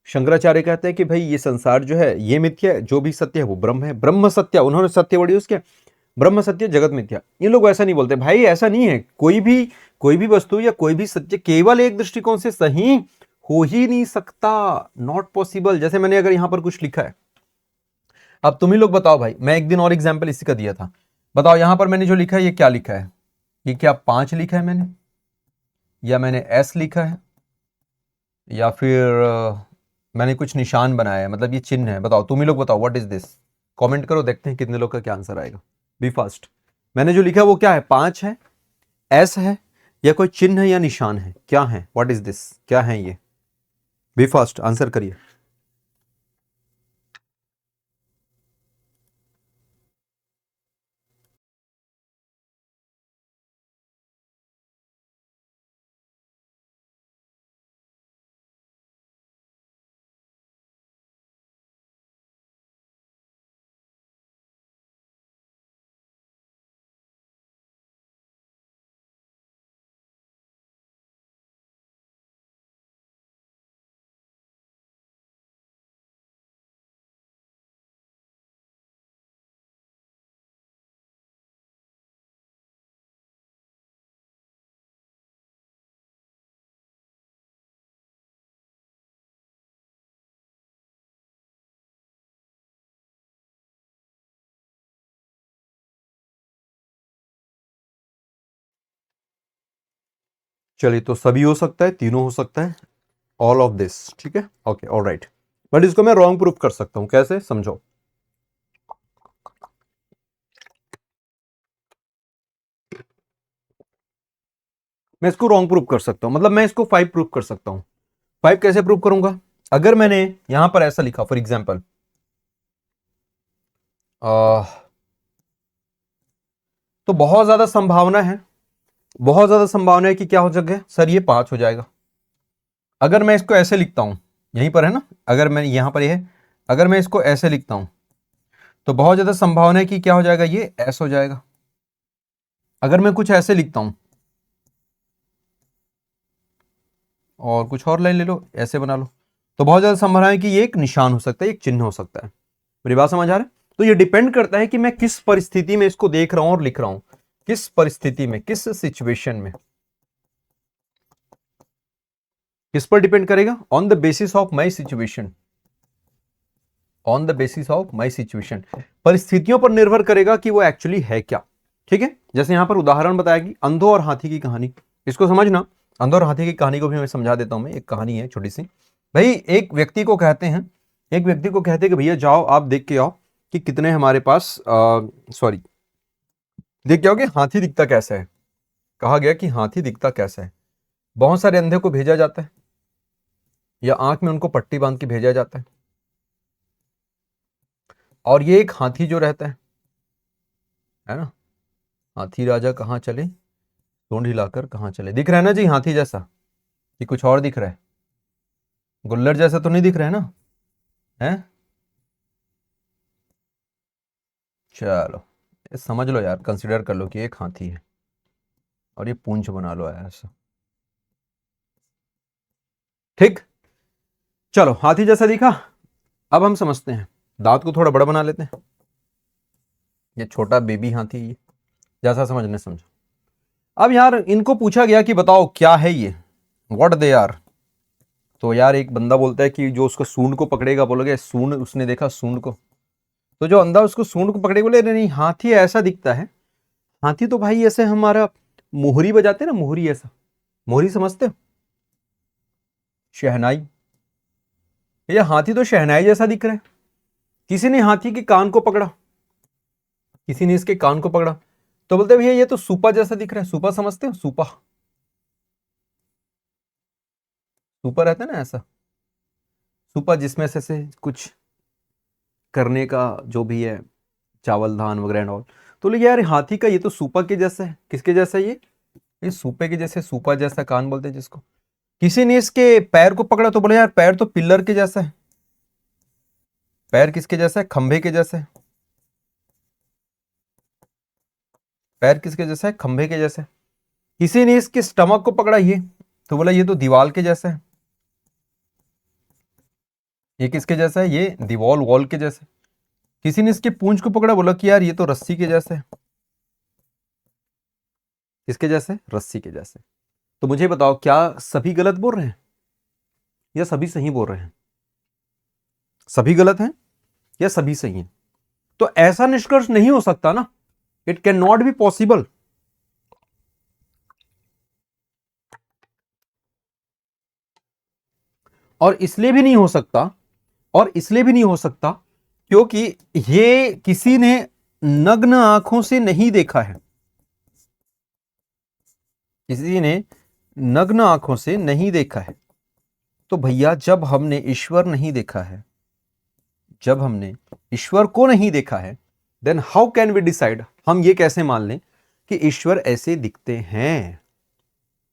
शंकराचार्य कहते हैं कि भाई ये संसार जो है ये मिथ्या है, जो भी सत्य है वो ब्रह्म है, ब्रह्म सत्य, उन्होंने सत्य वर्ड यूज किया, ब्रह्म सत्य जगत मिथ्या। ये लोग ऐसा नहीं बोलते भाई, ऐसा नहीं है, कोई भी वस्तु या कोई भी सत्य केवल एक दृष्टिकोण से सही हो ही नहीं सकता, नॉट पॉसिबल। जैसे मैंने अगर यहां पर कुछ लिखा है, अब तुम ही लोग बताओ भाई, मैं एक दिन और एग्जाम्पल इसी का दिया था, बताओ यहां पर मैंने जो लिखा है ये क्या लिखा है, ये क्या 5 लिखा है मैंने, या मैंने एस लिखा है, या फिर मैंने कुछ निशान बनाया है, मतलब ये चिन्ह है, बताओ तुम ही लोग बताओ व्हाट इज दिस। कमेंट करो, देखते हैं कितने लोग का क्या आंसर आएगा। Be fast. मैंने जो लिखा है वो क्या है, 5 है, एस है, या कोई चिन्ह है या निशान है, क्या है, व्हाट इज दिस, क्या है ये। बी फास्ट, आंसर करिए। चलिए, तो सभी हो सकता है, तीनों हो सकता है, ऑल ऑफ दिस, ठीक है, ओके, ऑलराइट। बट इसको मैं रॉन्ग प्रूफ कर सकता हूं, कैसे, समझो। मैं इसको रॉन्ग प्रूफ कर सकता हूं, मतलब मैं इसको 5 प्रूफ कर सकता हूं। 5 कैसे प्रूफ करूंगा? अगर मैंने यहां पर ऐसा लिखा, फॉर एग्जाम्पल, तो बहुत ज्यादा संभावना है, बहुत ज्यादा संभावना है कि क्या हो सके सर, ये 5 हो जाएगा। अगर मैं इसको ऐसे लिखता हूं, यहीं पर है ना, अगर मैं यहां पर ये है, अगर मैं इसको ऐसे लिखता हूं तो बहुत ज्यादा संभावना है कि क्या हो जाएगा, ये ऐस हो जाएगा। अगर मैं कुछ ऐसे लिखता हूं, और कुछ और लाइन ले लो, ऐसे बना लो, तो बहुत ज्यादा संभावना है कि ये एक निशान हो सकता है, एक चिन्ह हो सकता है। मेरी बात समझ आ रहा है? तो ये डिपेंड करता है कि मैं किस परिस्थिति में इसको देख रहा हूं और लिख रहा हूं, किस परिस्थिति में, किस सिचुएशन में, किस पर डिपेंड करेगा, on the basis of my situation, on the basis of my situation, परिस्थितियों पर निर्भर करेगा कि वो एक्चुअली है क्या। ठीक है, जैसे यहां पर उदाहरण बताया कि अंधों और हाथी की कहानी, इसको समझना। अंधों और हाथी की कहानी को भी मैं समझा देता हूं। मैं एक कहानी है छोटी सी। भाई एक व्यक्ति को कहते हैं, एक व्यक्ति को कहते हैं कि भैया जाओ आप देख के आओ कि कितने हमारे पास, सॉरी, देख के आओ कि हाथी दिखता कैसा है। कहा गया कि हाथी दिखता कैसा है। बहुत सारे अंधे को भेजा जाता है, या आंख में उनको पट्टी बांध के भेजा जाता है, और ये एक हाथी जो रहता है ना, हाथी राजा कहाँ चले, सूंड हिलाकर कहाँ चले। दिख रहा है ना जी हाथी जैसा, कि कुछ और दिख रहा है? गुल्लर जैसा तो नहीं दिख रहा है ना, है? चलो, ये समझ लो यार, कंसिडर कर लो कि एक हाथी है, और ये पूंछ बना लो ऐसा। ठीक, चलो, हाथी जैसा दिखा। अब हम समझते हैं, दांत को थोड़ा बड़ा बना लेते हैं। ये छोटा बेबी हाथी, ये जैसा समझने समझो। अब यार इनको पूछा गया कि बताओ क्या है ये, व्हाट दे आर। तो यार एक बंदा बोलता है कि जो उसको सूंड को पकड़ेगा, बोलोगे सूंड, उसने देखा सूंड को, तो जो अंधा उसको सूंड को पकड़े, बोले नहीं हाथी ऐसा दिखता है। हाथी तो भाई ऐसे हमारा मोहरी बजाते ना, मोहरी ऐसा, मोहरी समझते हो, शहनाई, ये हाथी तो शहनाई जैसा दिख रहा है। किसी ने हाथी के कान को पकड़ा, किसी ने इसके कान को पकड़ा, तो बोलते भैया ये तो सूपा जैसा दिख रहा है। सूपा समझते हो, सूपा, सूपा रहता है ना ऐसा, सूपा जिसमें से कुछ करने का जो भी है, चावल धान वगैरह एंड ऑल। तो लगे यार हाथी का ये तो सूपा के जैसा है। किसके जैसा है ये सूपे के जैसे, सूपा जैसा कान बोलते हैं जिसको। किसी ने इसके पैर को पकड़ा, तो बोले यार पैर तो पिल्लर के जैसा है। पैर किसके जैसा है? खंभे के जैसा है। पैर किसके जैसा है? खंभे के जैसा है। किसी ने इसके स्टमक को पकड़ा, ये तो बोला ये तो दीवाल के जैसा है। ये किसके जैसा है? ये दीवाल वॉल के जैसा है। किसी ने इसके पूंछ को पकड़ा, बोला कि यार ये तो रस्सी के जैसा है। किसके जैसे? रस्सी के जैसे। तो मुझे बताओ, क्या सभी गलत बोल रहे हैं या सभी सही बोल रहे हैं? सभी गलत हैं या सभी सही हैं? तो ऐसा निष्कर्ष नहीं हो सकता ना, it can not be possible. और इसलिए भी नहीं हो सकता, और इसलिए भी नहीं हो सकता क्योंकि ये किसी ने नग्न आंखों से नहीं देखा है। किसी ने नग्न आंखों से नहीं देखा है। तो भैया जब हमने ईश्वर नहीं देखा है, जब हमने ईश्वर को नहीं देखा है, then how can we decide, हम ये कैसे मान लें कि ईश्वर ऐसे दिखते हैं?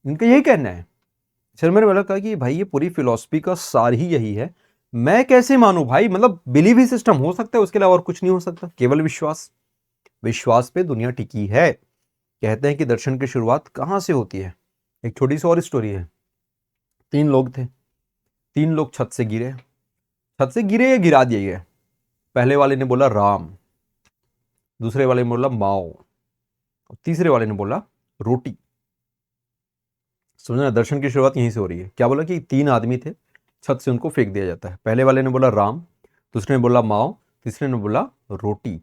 इनका यही कहना है। शर्मा ने बोला कहा कि भाई ये पूरी फिलॉसफी का सार ही यही है। मैं कैसे मानूं भाई, मतलब बिलीव ही सिस्टम हो सकता है, उसके अलावा और कुछ नहीं हो सकता, केवल विश्वास। विश्वास पे दुनिया टिकी है। कहते हैं कि दर्शन की शुरुआत कहां से होती है। एक छोटी सी और स्टोरी है। 3 लोग थे, 3 लोग छत से गिरे। छत से गिरे या गिरा दिए गए। पहले वाले ने बोला राम, दूसरे वाले ने बोला माओ, और तीसरे वाले ने बोला रोटी। समझना, दर्शन की शुरुआत यहीं से हो रही है। क्या बोला कि 3 आदमी थे, छत से उनको फेंक दिया जाता है। पहले वाले ने बोला राम, दूसरे ने बोला माओ, तीसरे ने बोला रोटी।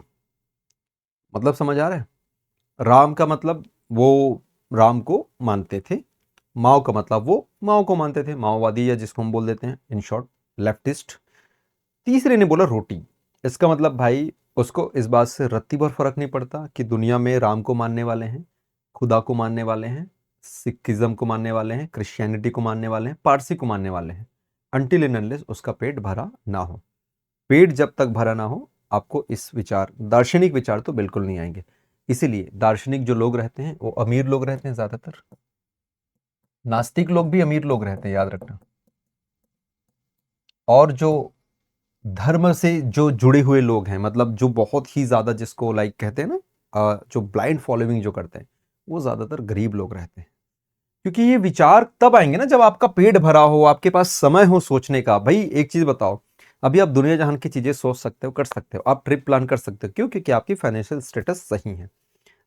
मतलब समझ आ रहा है? राम का मतलब वो राम को मानते थे, माओ का मतलब वो माओ को मानते थे, माओवादी, या जिसको हम बोल देते हैं इन शॉर्ट लेफ्टिस्ट। तीसरे ने बोला रोटी। इसका मतलब भाई उसको इस बात से रत्ती भर फर्क नहीं पड़ता कि दुनिया में राम को मानने वाले हैं, खुदा को मानने वाले हैं, सिखिज्म को मानने वाले हैं, क्रिश्चियनिटी को मानने वाले हैं, पारसी को मानने वाले हैं, अनटिल एंड अनलेस उसका पेट भरा ना हो। पेट जब तक भरा ना हो आपको इस विचार, दार्शनिक विचार तो बिल्कुल नहीं आएंगे। इसीलिए दार्शनिक जो लोग रहते हैं वो अमीर लोग रहते हैं ज्यादातर। नास्तिक लोग भी अमीर लोग रहते हैं, याद रखना। और जो धर्म से जो जुड़े हुए लोग हैं, मतलब जो बहुत ही ज्यादा, जिसको लाइक कहते हैं ना, जो ब्लाइंड फॉलोइंग जो करते हैं, वो ज्यादातर गरीब लोग रहते हैं। क्योंकि ये विचार तब आएंगे ना जब आपका पेट भरा हो, आपके पास समय हो सोचने का। भाई एक चीज बताओ, अभी आप दुनिया जहान की चीजें सोच सकते हो, कर सकते हो, आप ट्रिप प्लान कर सकते हो। क्यों? क्योंकि आपकी फाइनेंशियल स्टेटस सही है,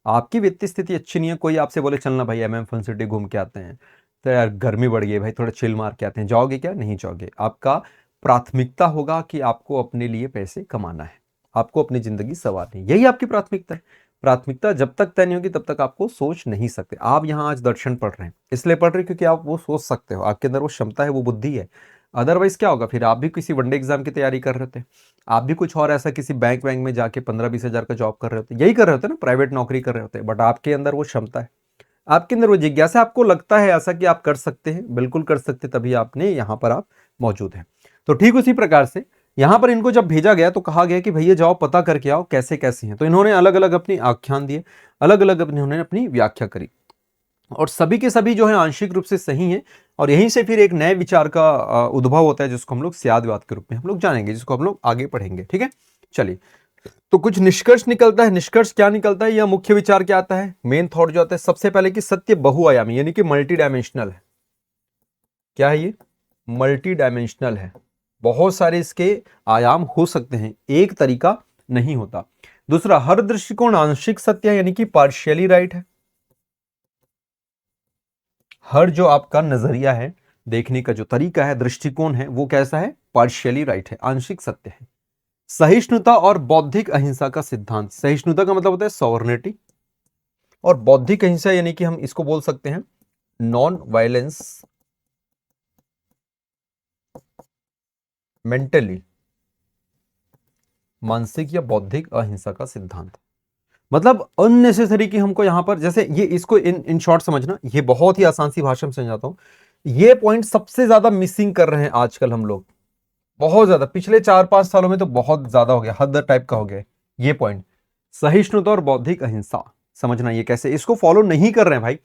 आपकी वित्तीय स्थिति अच्छी नहीं है। कोई आपसे बोले चलना भाई एमएम फन सिटी घूम के आते हैं, तो यार गर्मी बढ़ गई है भाई, थोड़ा चिल मार के आते हैं, जाओगे क्या? नहीं जाओगे। आपका प्राथमिकता होगा कि आपको अपने लिए पैसे कमाना है, आपको अपनी जिंदगी संवारनी है, यही आपकी प्राथमिकता है। प्राथमिकता जब तक तय नहीं होगी तब तक आपको सोच नहीं सकते। आप यहाँ आज दर्शन पढ़ रहे हैं, इसलिए पढ़ रहे हैं क्योंकि आप वो सोच सकते हो, आपके अंदर वो क्षमता है, वो बुद्धि है। अदरवाइज क्या होगा? फिर आप भी किसी वनडे एग्जाम की तैयारी कर रहे थे, आप भी कुछ और ऐसा किसी बैंक वैंक में जाके 15-20 हजार का जॉब कर रहे होते, यही कर रहे होते ना, प्राइवेट नौकरी कर रहे होते। बट आपके अंदर वो क्षमता है, आपके अंदर वो जिज्ञासा, आपको लगता है ऐसा कि आप कर सकते हैं, बिल्कुल कर सकते, तभी आपने यहाँ पर आप मौजूद हैं। तो ठीक उसी प्रकार से यहाँ पर इनको जब भेजा गया तो कहा गया कि भैया जाओ पता करके आओ कैसे कैसे हैं। तो इन्होंने अलग अलग अपनी आख्यान दिए, अलग अलग इन्होंने अपनी व्याख्या करी, और सभी के सभी जो है आंशिक रूप से सही हैं। और यहीं से फिर एक नए विचार का उद्भव होता है, जिसको हम लोग स्यादवाद के रूप में हम लोग जानेंगे, जिसको हम लोग आगे पढ़ेंगे। ठीक है, चलिए। तो कुछ निष्कर्ष निकलता है। निष्कर्ष क्या निकलता है, या मुख्य विचार क्या आता है, मेन थॉट जो आता है, सबसे पहले कि सत्य बहुआयामी यानी कि मल्टी डायमेंशनल है। क्या है ये? मल्टी डायमेंशनल है, बहुत सारे इसके आयाम हो सकते हैं, एक तरीका नहीं होता। दूसरा, हर दृष्टिकोण आंशिक सत्य है यानी कि पार्शियली राइट है। हर जो आपका नजरिया है, देखने का जो तरीका है, दृष्टिकोण है, वो कैसा है? पार्शियली राइट है, आंशिक सत्य है। सहिष्णुता और बौद्धिक अहिंसा का सिद्धांत। सहिष्णुता का मतलब होता है सॉवर्निटी, और बौद्धिक अहिंसा यानी कि हम इसको बोल सकते हैं नॉन वायलेंस मेंटली, मानसिक या बौद्धिक अहिंसा का सिद्धांत। मतलब अननेसेसरी कि हमको यहां पर, जैसे ये इसको इन शॉर्ट समझना, ये बहुत ही आसान सी भाषा में समझाता हूं। ये पॉइंट सबसे ज्यादा मिसिंग कर रहे हैं आजकल हम लोग, बहुत ज्यादा, पिछले 4-5 सालों में तो बहुत ज्यादा हो गया, हद टाइप का हो गया ये पॉइंट। सहिष्णुता और बौद्धिक अहिंसा समझना, ये कैसे इसको फॉलो नहीं कर रहे हैं भाई।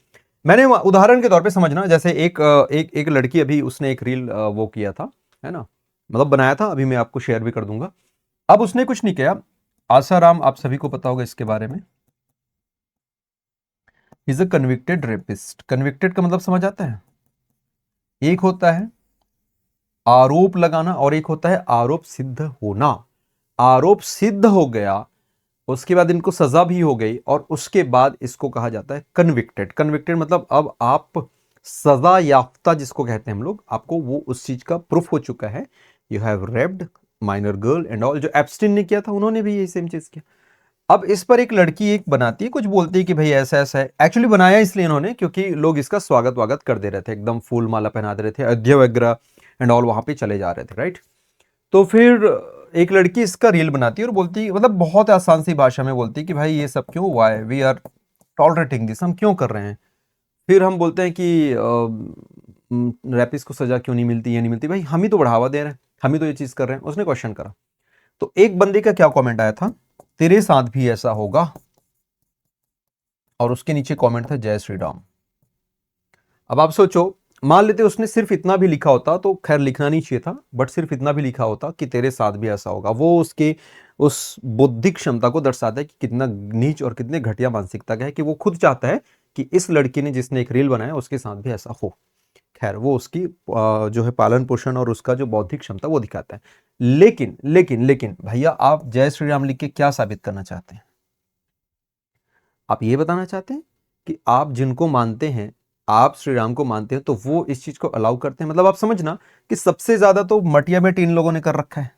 मैंने उदाहरण के तौर पे समझना, जैसे एक लड़की, अभी उसने एक रील वो किया था, है ना, मतलब बनाया था, अभी मैं आपको शेयर भी कर दूंगा। अब उसने कुछ नहीं किया, आसाराम, आप सभी को पता होगा इसके बारे में, is a convicted rapist. Convicted का मतलब समझ आता है? एक होता है आरोप लगाना और एक होता है आरोप सिद्ध होना। आरोप सिद्ध हो गया, उसके बाद इनको सजा भी हो गई, और उसके बाद इसको कहा जाता है कन्विक्टेड। कन्विक्टेड मतलब अब आप सजा याफ्ता जिसको कहते हैं हम लोग, आपको वो उस चीज का प्रूफ हो चुका है, you have raped minor girl and all. जो एप्स्टीन ने किया था उन्होंने भी यही सेम चीज किया। अब इस पर एक लड़की एक बनाती है, कुछ बोलती है कि भाई ऐसा ऐसा है। एक्चुअली बनाया इसलिए इन्होंने क्योंकि लोग इसका स्वागत वागत कर दे रहे थे, एकदम फूल माला पहना दे रहे थे, अयोध्या वगैरह एंड ऑल वहां पे चले जा रहे थे, राइट। तो फिर एक लड़की इसका रील बनाती है और बोलती है, मतलब बहुत आसान सी भाषा में बोलती है कि भाई ये सब क्यों हुआ है, वी आर टॉलरेटिंग दिस, हम क्यों कर रहे हैं। फिर हम बोलते हैं कि रैपिस्ट को सजा क्यों नहीं मिलती, ये नहीं मिलती, भाई हम ही तो बढ़ावा दे रहे हैं, हम ही तो ये चीज कर रहे हैं। उसने क्वेश्चन करा, तो एक बंदे का क्या कमेंट आया था, तेरे साथ भी ऐसा होगा, और उसके नीचे कमेंट था जय श्री राम। अब आप सोचो, मान लेते उसने सिर्फ इतना भी लिखा होता, तो खैर लिखना नहीं चाहिए था, बट सिर्फ इतना भी लिखा होता कि तेरे साथ भी ऐसा होगा, वो उसके उस बौद्धिक क्षमता को दर्शाता है कि कितना नीच और कितने घटिया मानसिकता का है, कि वो खुद चाहता है कि इस लड़की ने जिसने एक रील बनाया उसके साथ भी ऐसा हो। खैर वो उसकी जो है पालन पोषण और उसका जो बौद्धिक क्षमता वो दिखाता है। लेकिन लेकिन लेकिन भैया, आप जय श्री राम लिख के क्या साबित करना चाहते हैं? आप ये बताना चाहते हैं कि आप जिनको मानते हैं, आप श्री राम को मानते हैं, तो वो इस चीज को अलाउ करते हैं? मतलब आप समझना कि सबसे ज्यादा तो मटिया में इन लोगों ने कर रखा है।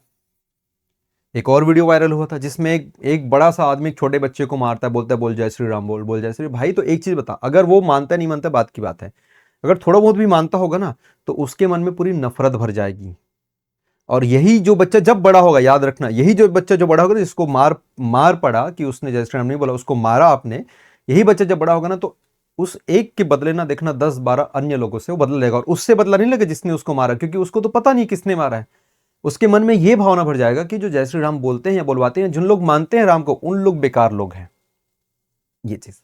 एक और वीडियो वायरल हुआ था जिसमें एक बड़ा सा आदमी एक छोटे बच्चे को मारता है, बोलता है बोल जय श्री राम, बोल बोल जय श्री। भाई तो एक चीज बता, अगर वो मानता नहीं मानता बात की बात है, अगर थोड़ा बहुत भी मानता होगा ना तो उसके मन में पूरी नफरत भर जाएगी। और यही जो बच्चा जब बड़ा होगा, याद रखना, यही जो बच्चा जो बड़ा होगा, जिसको मार पड़ा कि उसने जय श्री राम नहीं बोला, उसको मारा आपने, यही बच्चा जब बड़ा होगा ना तो उस एक के बदले ना देखना 10-12 अन्य लोगों से वो बदला लेगा, और उससे बदला नहीं लेगा जिसने उसको मारा, क्योंकि उसको तो पता नहीं किसने मारा है। उसके मन में यह भावना भर जाएगा कि जो जय श्री राम बोलते हैं या बोलवाते हैं, जिन लोग मानते हैं राम को, उन लोग बेकार लोग हैं। ये चीज,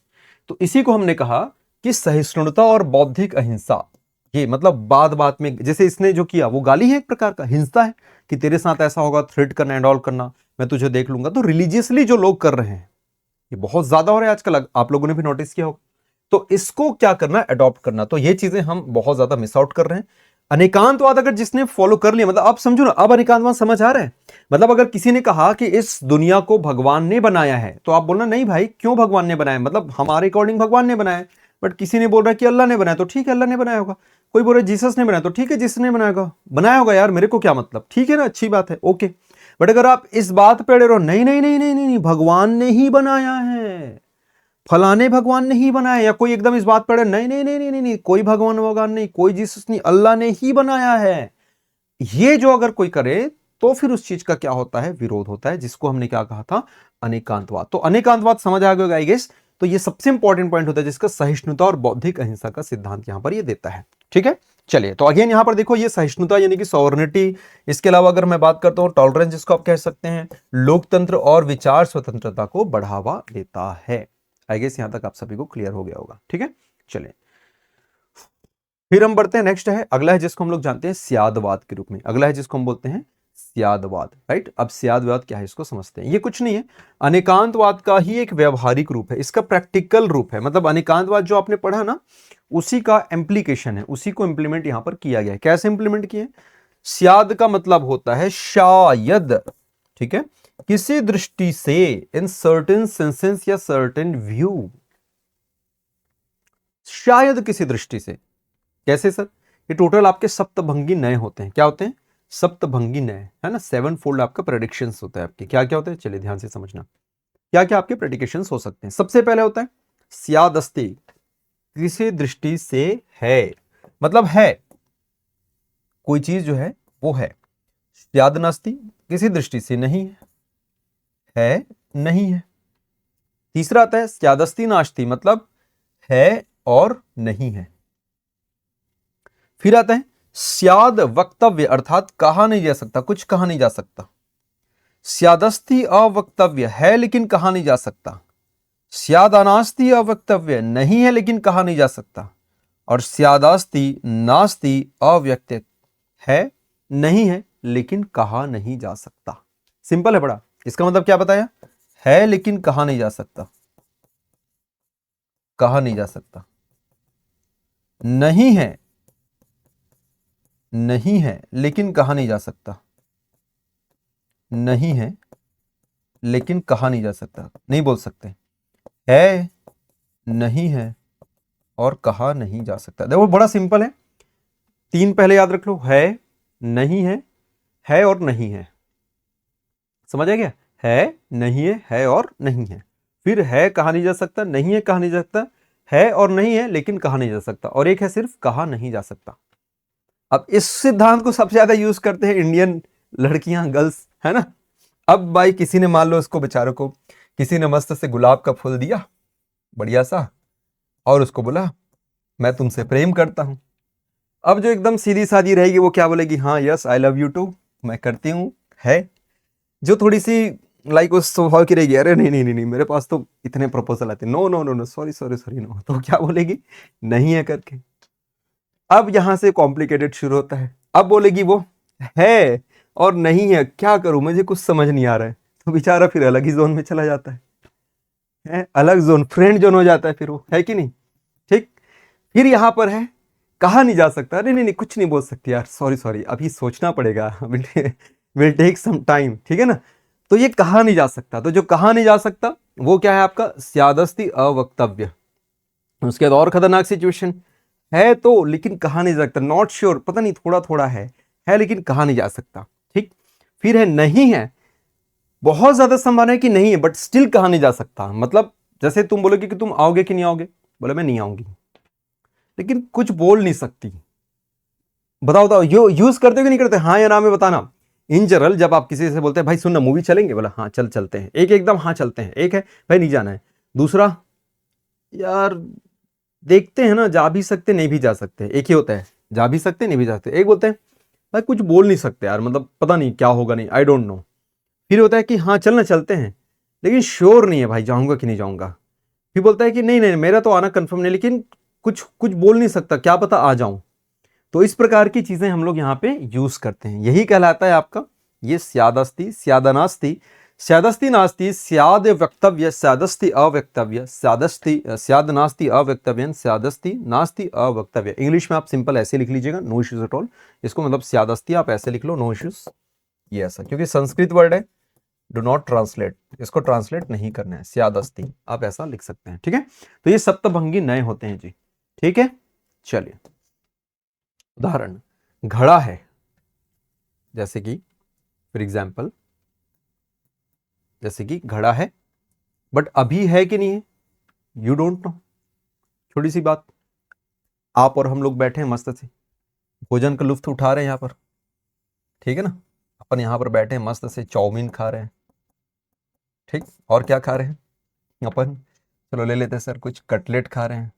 तो इसी को हमने कहा कि सहिष्णुता और बौद्धिक अहिंसा। ये मतलब बात बात में, जैसे इसने जो किया वो गाली है, एक प्रकार का हिंसा है कि तेरे साथ ऐसा होगा, थ्रेट करना एंड ऑल करना, मैं तुझे देख लूंगा। तो रिलीजियसली जो लोग कर रहे हैं ये बहुत ज्यादा हो रहा है आजकल, आप लोगों ने भी नोटिस किया होगा। तो इसको क्या करना, अडॉप्ट करना। तो ये चीजें हम बहुत ज्यादा मिस आउट कर रहे हैं। अनेकांतवाद अगर जिसने फॉलो कर लिया, मतलब आप समझो ना, अब अनेकांतवाद समझ आ रहा है। मतलब अगर किसी ने कहा कि इस दुनिया को भगवान ने बनाया है, तो आप बोलना नहीं भाई, क्यों भगवान ने बनाया, मतलब हमारे अकॉर्डिंग भगवान ने बनाया है। बट किसी ने बोल रहा है कि अल्लाह ने बनाया, तो ठीक है अल्लाह ने बनाया होगा। कोई बोल रहा है जीसस ने बनाया, तो ठीक है जीसस ने बनाया होगा यार, मेरे को क्या मतलब, ठीक है ना, अच्छी बात है, ओके। बट अगर आप इस बात पे अड़े रहो, नहीं नहीं नहीं नहीं नहीं, भगवान ने ही बनाया है, फलाने भगवान ने ही बनाया, या कोई एकदम इस बात पर नहीं नहीं नहीं नहीं नहीं, कोई भगवान नहीं, कोई जीसस नहीं, अल्लाह ने ही बनाया है, ये जो अगर कोई करे तो फिर उस चीज का क्या होता है, विरोध होता है, जिसको हमने क्या कहा था, अनेकांतवाद। तो अनेकांतवाद समझ आ गया आई गेस। तो ये सबसे इंपॉर्टेंट पॉइंट होता है जिसका सहिष्णुता और बौद्धिक अहिंसा का सिद्धांत यहां पर ये देता है। ठीक है, चलिए, तो अगेन यहां पर देखो, ये सहिष्णुता यानी कि सॉवरेनिटी, इसके अलावा अगर मैं बात करता हूं टॉलरेंस, जिसको आप कह सकते हैं, लोकतंत्र और विचार स्वतंत्रता को बढ़ावा देता है। आई गेस यहां तक आप सभी को क्लियर हो गया होगा। ठीक है, चलिए फिर हम बढ़ते हैं, नेक्स्ट है, अगला है जिसको हम लोग जानते हैं स्यादवाद के रूप में। अगला है जिसको हम बोलते हैं स्यादवाद, राइट। अब स्यादवाद क्या है इसको समझते हैं। ये कुछ नहीं है, अनेकांतवाद का ही एक व्यवहारिक रूप है, इसका प्रैक्टिकल रूप है। मतलब अनेकांतवाद जो आपने पढ़ा ना, उसी का इम्प्लीकेशन है, उसी को इंप्लीमेंट यहां पर किया गया है। कैसे इंप्लीमेंट किए? स्याद का मतलब होता है शायद, ठीक है, किसी दृष्टि से, इन सर्टेन सेंसेस या सर्टेन व्यू, शायद किसी दृष्टि से। कैसे सर? ये टोटल आपके सप्तभंगी नए होते हैं। क्या होते हैं? सप्तभंगी नए, है ना। 7 फोल्ड आपका प्रेडिक्शंस होता है। आपके क्या क्या होते हैं, चलिए ध्यान से समझना क्या क्या आपके प्रेडिक्शंस हो सकते हैं। सबसे पहले होता है स्यादस्ति, किसी दृष्टि से है, मतलब है, कोई चीज जो है वो है। स्यादनास्ति, किसी दृष्टि से नहीं है, नहीं है। तीसरा आता है स्यादस्ति नास्ति, मतलब है और नहीं है। फिर आता है स्याद वक्तव्य, अर्थात कहा नहीं जा सकता, कुछ कहा नहीं जा सकता। स्यादस्ति अवक्तव्य, है लेकिन कहा नहीं जा सकता। स्यादानास्ति अवक्तव्य, नहीं है लेकिन कहा नहीं जा सकता। और स्यादास्ति नास्ति अव्यक्त, है, नहीं है लेकिन कहा नहीं जा सकता। सिंपल है बड़ा। इसका मतलब क्या बताया? है लेकिन कहा नहीं जा सकता, कहा नहीं जा सकता। नहीं है, नहीं है लेकिन कहा नहीं जा सकता, नहीं है लेकिन कहा नहीं जा सकता, नहीं बोल सकते। है, नहीं है और कहा नहीं जा सकता। देखो बड़ा सिंपल है, 3 पहले याद रख लो, है, नहीं है और नहीं है। समझ आ गया? है, नहीं है और नहीं है। फिर है, कहा नहीं जा सकता, नहीं है, कहा नहीं जा सकता, है और नहीं है लेकिन कहा नहीं जा सकता, और एक है सिर्फ कहा नहीं जा सकता। अब इस सिद्धांत को सबसे ज्यादा यूज करते हैं इंडियन लड़कियां, गर्ल्स, है ना। अब भाई किसी ने, मान लो इसको बेचारों को, किसी ने मस्त से गुलाब का फूल दिया बढ़िया सा, और उसको बोला मैं तुमसे प्रेम करता हूं। अब जो एकदम सीधी सादी रहेगी वो क्या बोलेगी? हाँ yes I love you too, मैं करती हूं, है। जो थोड़ी सी लाइक उस स्वभाव की रहेगी, अरे नहीं नहीं नहीं नहीं, मेरे पास तो इतने प्रपोजल आते, no no no no, sorry sorry sorry no, तो क्या बोलेगी? नहीं है करके। अब यहां से कॉम्प्लिकेटेड शुरू होता है। अब बोलेगी वो है और नहीं है, क्या करूं, मुझे कुछ समझ नहीं आ रहा है। तो बेचारा फिर अलग ही जोन में चला जाता है, अलग जोन, फ्रेंड जोन हो जाता है फिर वो, है कि नहीं? ठीक। फिर यहां पर है कहा नहीं जा सकता, नहीं नहीं नहीं कुछ नहीं बोल सकती यार, सॉरी सॉरी, अभी सोचना पड़ेगा, विल टेक सम टाइम, ठीक है ना। तो ये कहा नहीं जा सकता, तो जो कहा नहीं जा सकता वो क्या है आपका? स्यादस्ति अवक्तव्य। उसके बाद और खतरनाक सिचुएशन, है तो लेकिन कहा नहीं जा सकता, नॉट श्योर, पता नहीं, थोड़ा थोड़ा है लेकिन कहा नहीं जा सकता। ठीक। फिर है नहीं है, बहुत ज्यादा संभावना है कि नहीं है बट स्टिल कहा नहीं जा सकता। मतलब जैसे तुम बोलोगे कि तुम आओगे कि नहीं आओगे, बोले मैं नहीं आऊंगी। लेकिन कुछ बोल नहीं सकती। बताओ बताओ, यूज करते हो कि नहीं करते? हाँ या ना में बताना। इन जनरल जब आप किसी से बोलते हैं भाई सुनना मूवी चलेंगे, बोला हाँ चल चलते हैं, एक एकदम हाँ चलते हैं, एक है भाई नहीं जाना है, दूसरा यार देखते हैं ना, जा भी सकते नहीं भी जा सकते, एक ही होता है जा भी सकते नहीं भी जा सकते। एक बोलते हैं भाई कुछ बोल नहीं सकते यार, मतलब पता नहीं क्या होगा, नहीं आई डोंट नो। फिर होता है कि हाँ चलना चलते हैं लेकिन श्योर नहीं है भाई जाऊंगा कि नहीं जाऊंगा। फिर बोलता है कि नहीं नहीं मेरा तो आना कंफर्म नहीं, लेकिन कुछ कुछ बोल नहीं सकता, क्या पता आ जाऊं। तो इस प्रकार की चीजें हम लोग यहाँ पे यूज करते हैं, यही कहलाता है आपका ये स्यादस्ती, स्यादनास्ति, स्यादस्ति नास्ति, स्याद वक्तव्य, स्यादस्ति अवक्तव्य, स्यादस्ति स्याद नास्ति अवक्तव्य, स्यादस्ति नास्ति अवक्तव्य। इंग्लिश में आप सिंपल ऐसे लिख लीजिएगा, नो इश्यूज एट ऑल। इसको मतलब स्यादस्ति आप ऐसे लिख लो, नो इश्यूज, ये ऐसा, क्योंकि संस्कृत वर्ड है, डू नॉट ट्रांसलेट, इसको ट्रांसलेट नहीं करना है, स्यादस्ति आप ऐसा लिख सकते हैं, ठीक है। तो ये सप्तभंगी नए होते हैं जी, ठीक है। चलिए उदाहरण, घड़ा है, जैसे कि फॉर एग्जाम्पल, जैसे कि घड़ा है बट अभी है कि नहीं है यू डोंट नो। छोटी सी बात, आप और हम लोग बैठे हैं मस्त से, भोजन का लुत्फ उठा रहे हैं यहाँ पर, ठीक है ना। अपन यहाँ पर बैठे हैं मस्त से चाउमीन खा रहे हैं, ठीक, और क्या खा रहे हैं अपन, चलो ले लेते हैं सर, कुछ कटलेट खा रहे हैं,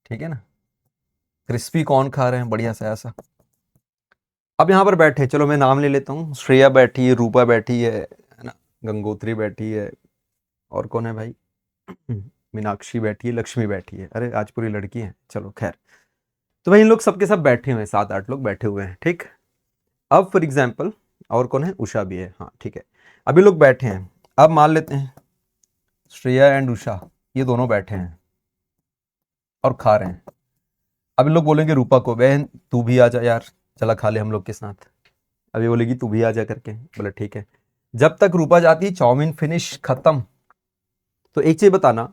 ठीक है ना, क्रिस्पी कॉर्न खा रहे हैं बढ़िया सा ऐसा। अब यहाँ पर बैठे, चलो मैं नाम ले लेता हूँ, श्रेया बैठी है, रूपा बैठी है ना, गंगोत्री बैठी है, और कौन है भाई, मीनाक्षी बैठी है, लक्ष्मी बैठी है, अरे आज पूरी लड़की है, चलो खैर। तो भाई इन लोग सबके सब बैठे हुए हैं, 7-8 लोग बैठे हुए हैं, ठीक। अब फॉर एग्जाम्पल और कौन है, उषा भी है, हाँ ठीक है। अभी लोग बैठे हैं, अब मान लेते हैं श्रेया एंड उषा ये दोनों बैठे हैं और खा रहे हैं। अब लोग बोलेंगे रूपा को, बहन तू भी आ जा यार, चला खा ले हम लोग के साथ। अभी बोलेगी तू भी आ जा करके, बोले ठीक है। जब तक रूपा जाती है चाउमीन फिनिश खत्म। तो एक चीज बताना,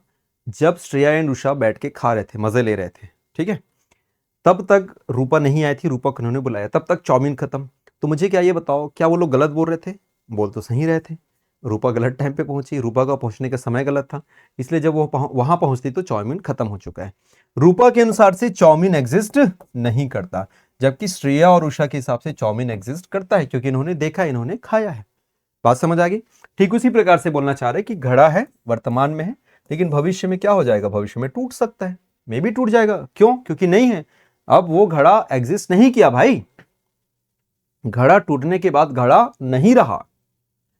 जब श्रेया एंड उषा बैठ के खा रहे थे, मजे ले रहे थे, ठीक है, तब तक रूपा नहीं आई थी, रूपा को उन्होंने बुलाया, तब तक चाउमीन खत्म। तो मुझे क्या ये बताओ, क्या वो लोग गलत बोल रहे थे? बोल तो सही रहे थे, रूपा गलत टाइम पे पहुंची, रूपा का पहुंचने का समय गलत था, इसलिए जब वो वहां पहुंचती तो चाउमीन खत्म हो चुका है। रूपा के अनुसार से चाउमीन एग्जिस्ट नहीं करता, जबकि श्रेया और उषा के हिसाब से चाउमीन एग्जिस्ट करता है, क्योंकि इन्होंने देखा, इन्होंने खाया है। बात समझ आ गई? ठीक उसी प्रकार से बोलना चाह रहे कि घड़ा है, वर्तमान में है, लेकिन भविष्य में क्या हो जाएगा, भविष्य में टूट सकता है, मे भी टूट जाएगा। क्यों? क्योंकि नहीं है, अब वो घड़ा एग्जिस्ट नहीं किया भाई। घड़ा टूटने के बाद घड़ा नहीं रहा,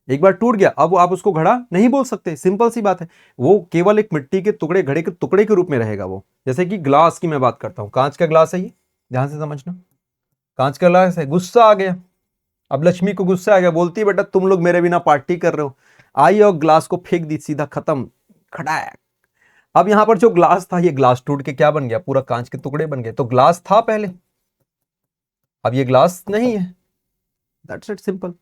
एक बार टूट गया, अब आप उसको घड़ा नहीं बोल सकते, सिंपल सी बात है। वो केवल एक मिट्टी के टुकड़े, घड़े के टुकड़े के रूप में रहेगा वो। जैसे कि ग्लास की मैं बात करता हूं, कांच का ग्लास है ये, ध्यान से समझना, कांच का ग्लास है, गुस्सा आ गया, अब लक्ष्मी को गुस्सा आ गया, बोलती है बेटा तुम लोग मेरे बिना पार्टी कर रहे हो, आई और ग्लास को फेंक दी, सीधा खत्म, खड़ाक। अब यहां पर जो ग्लास था, ये ग्लास टूट के क्या बन गया, पूरा कांच के टुकड़े बन गए। तो ग्लास था पहले, अब ये ग्लास नहीं है, दैट्स इट, सिंपल।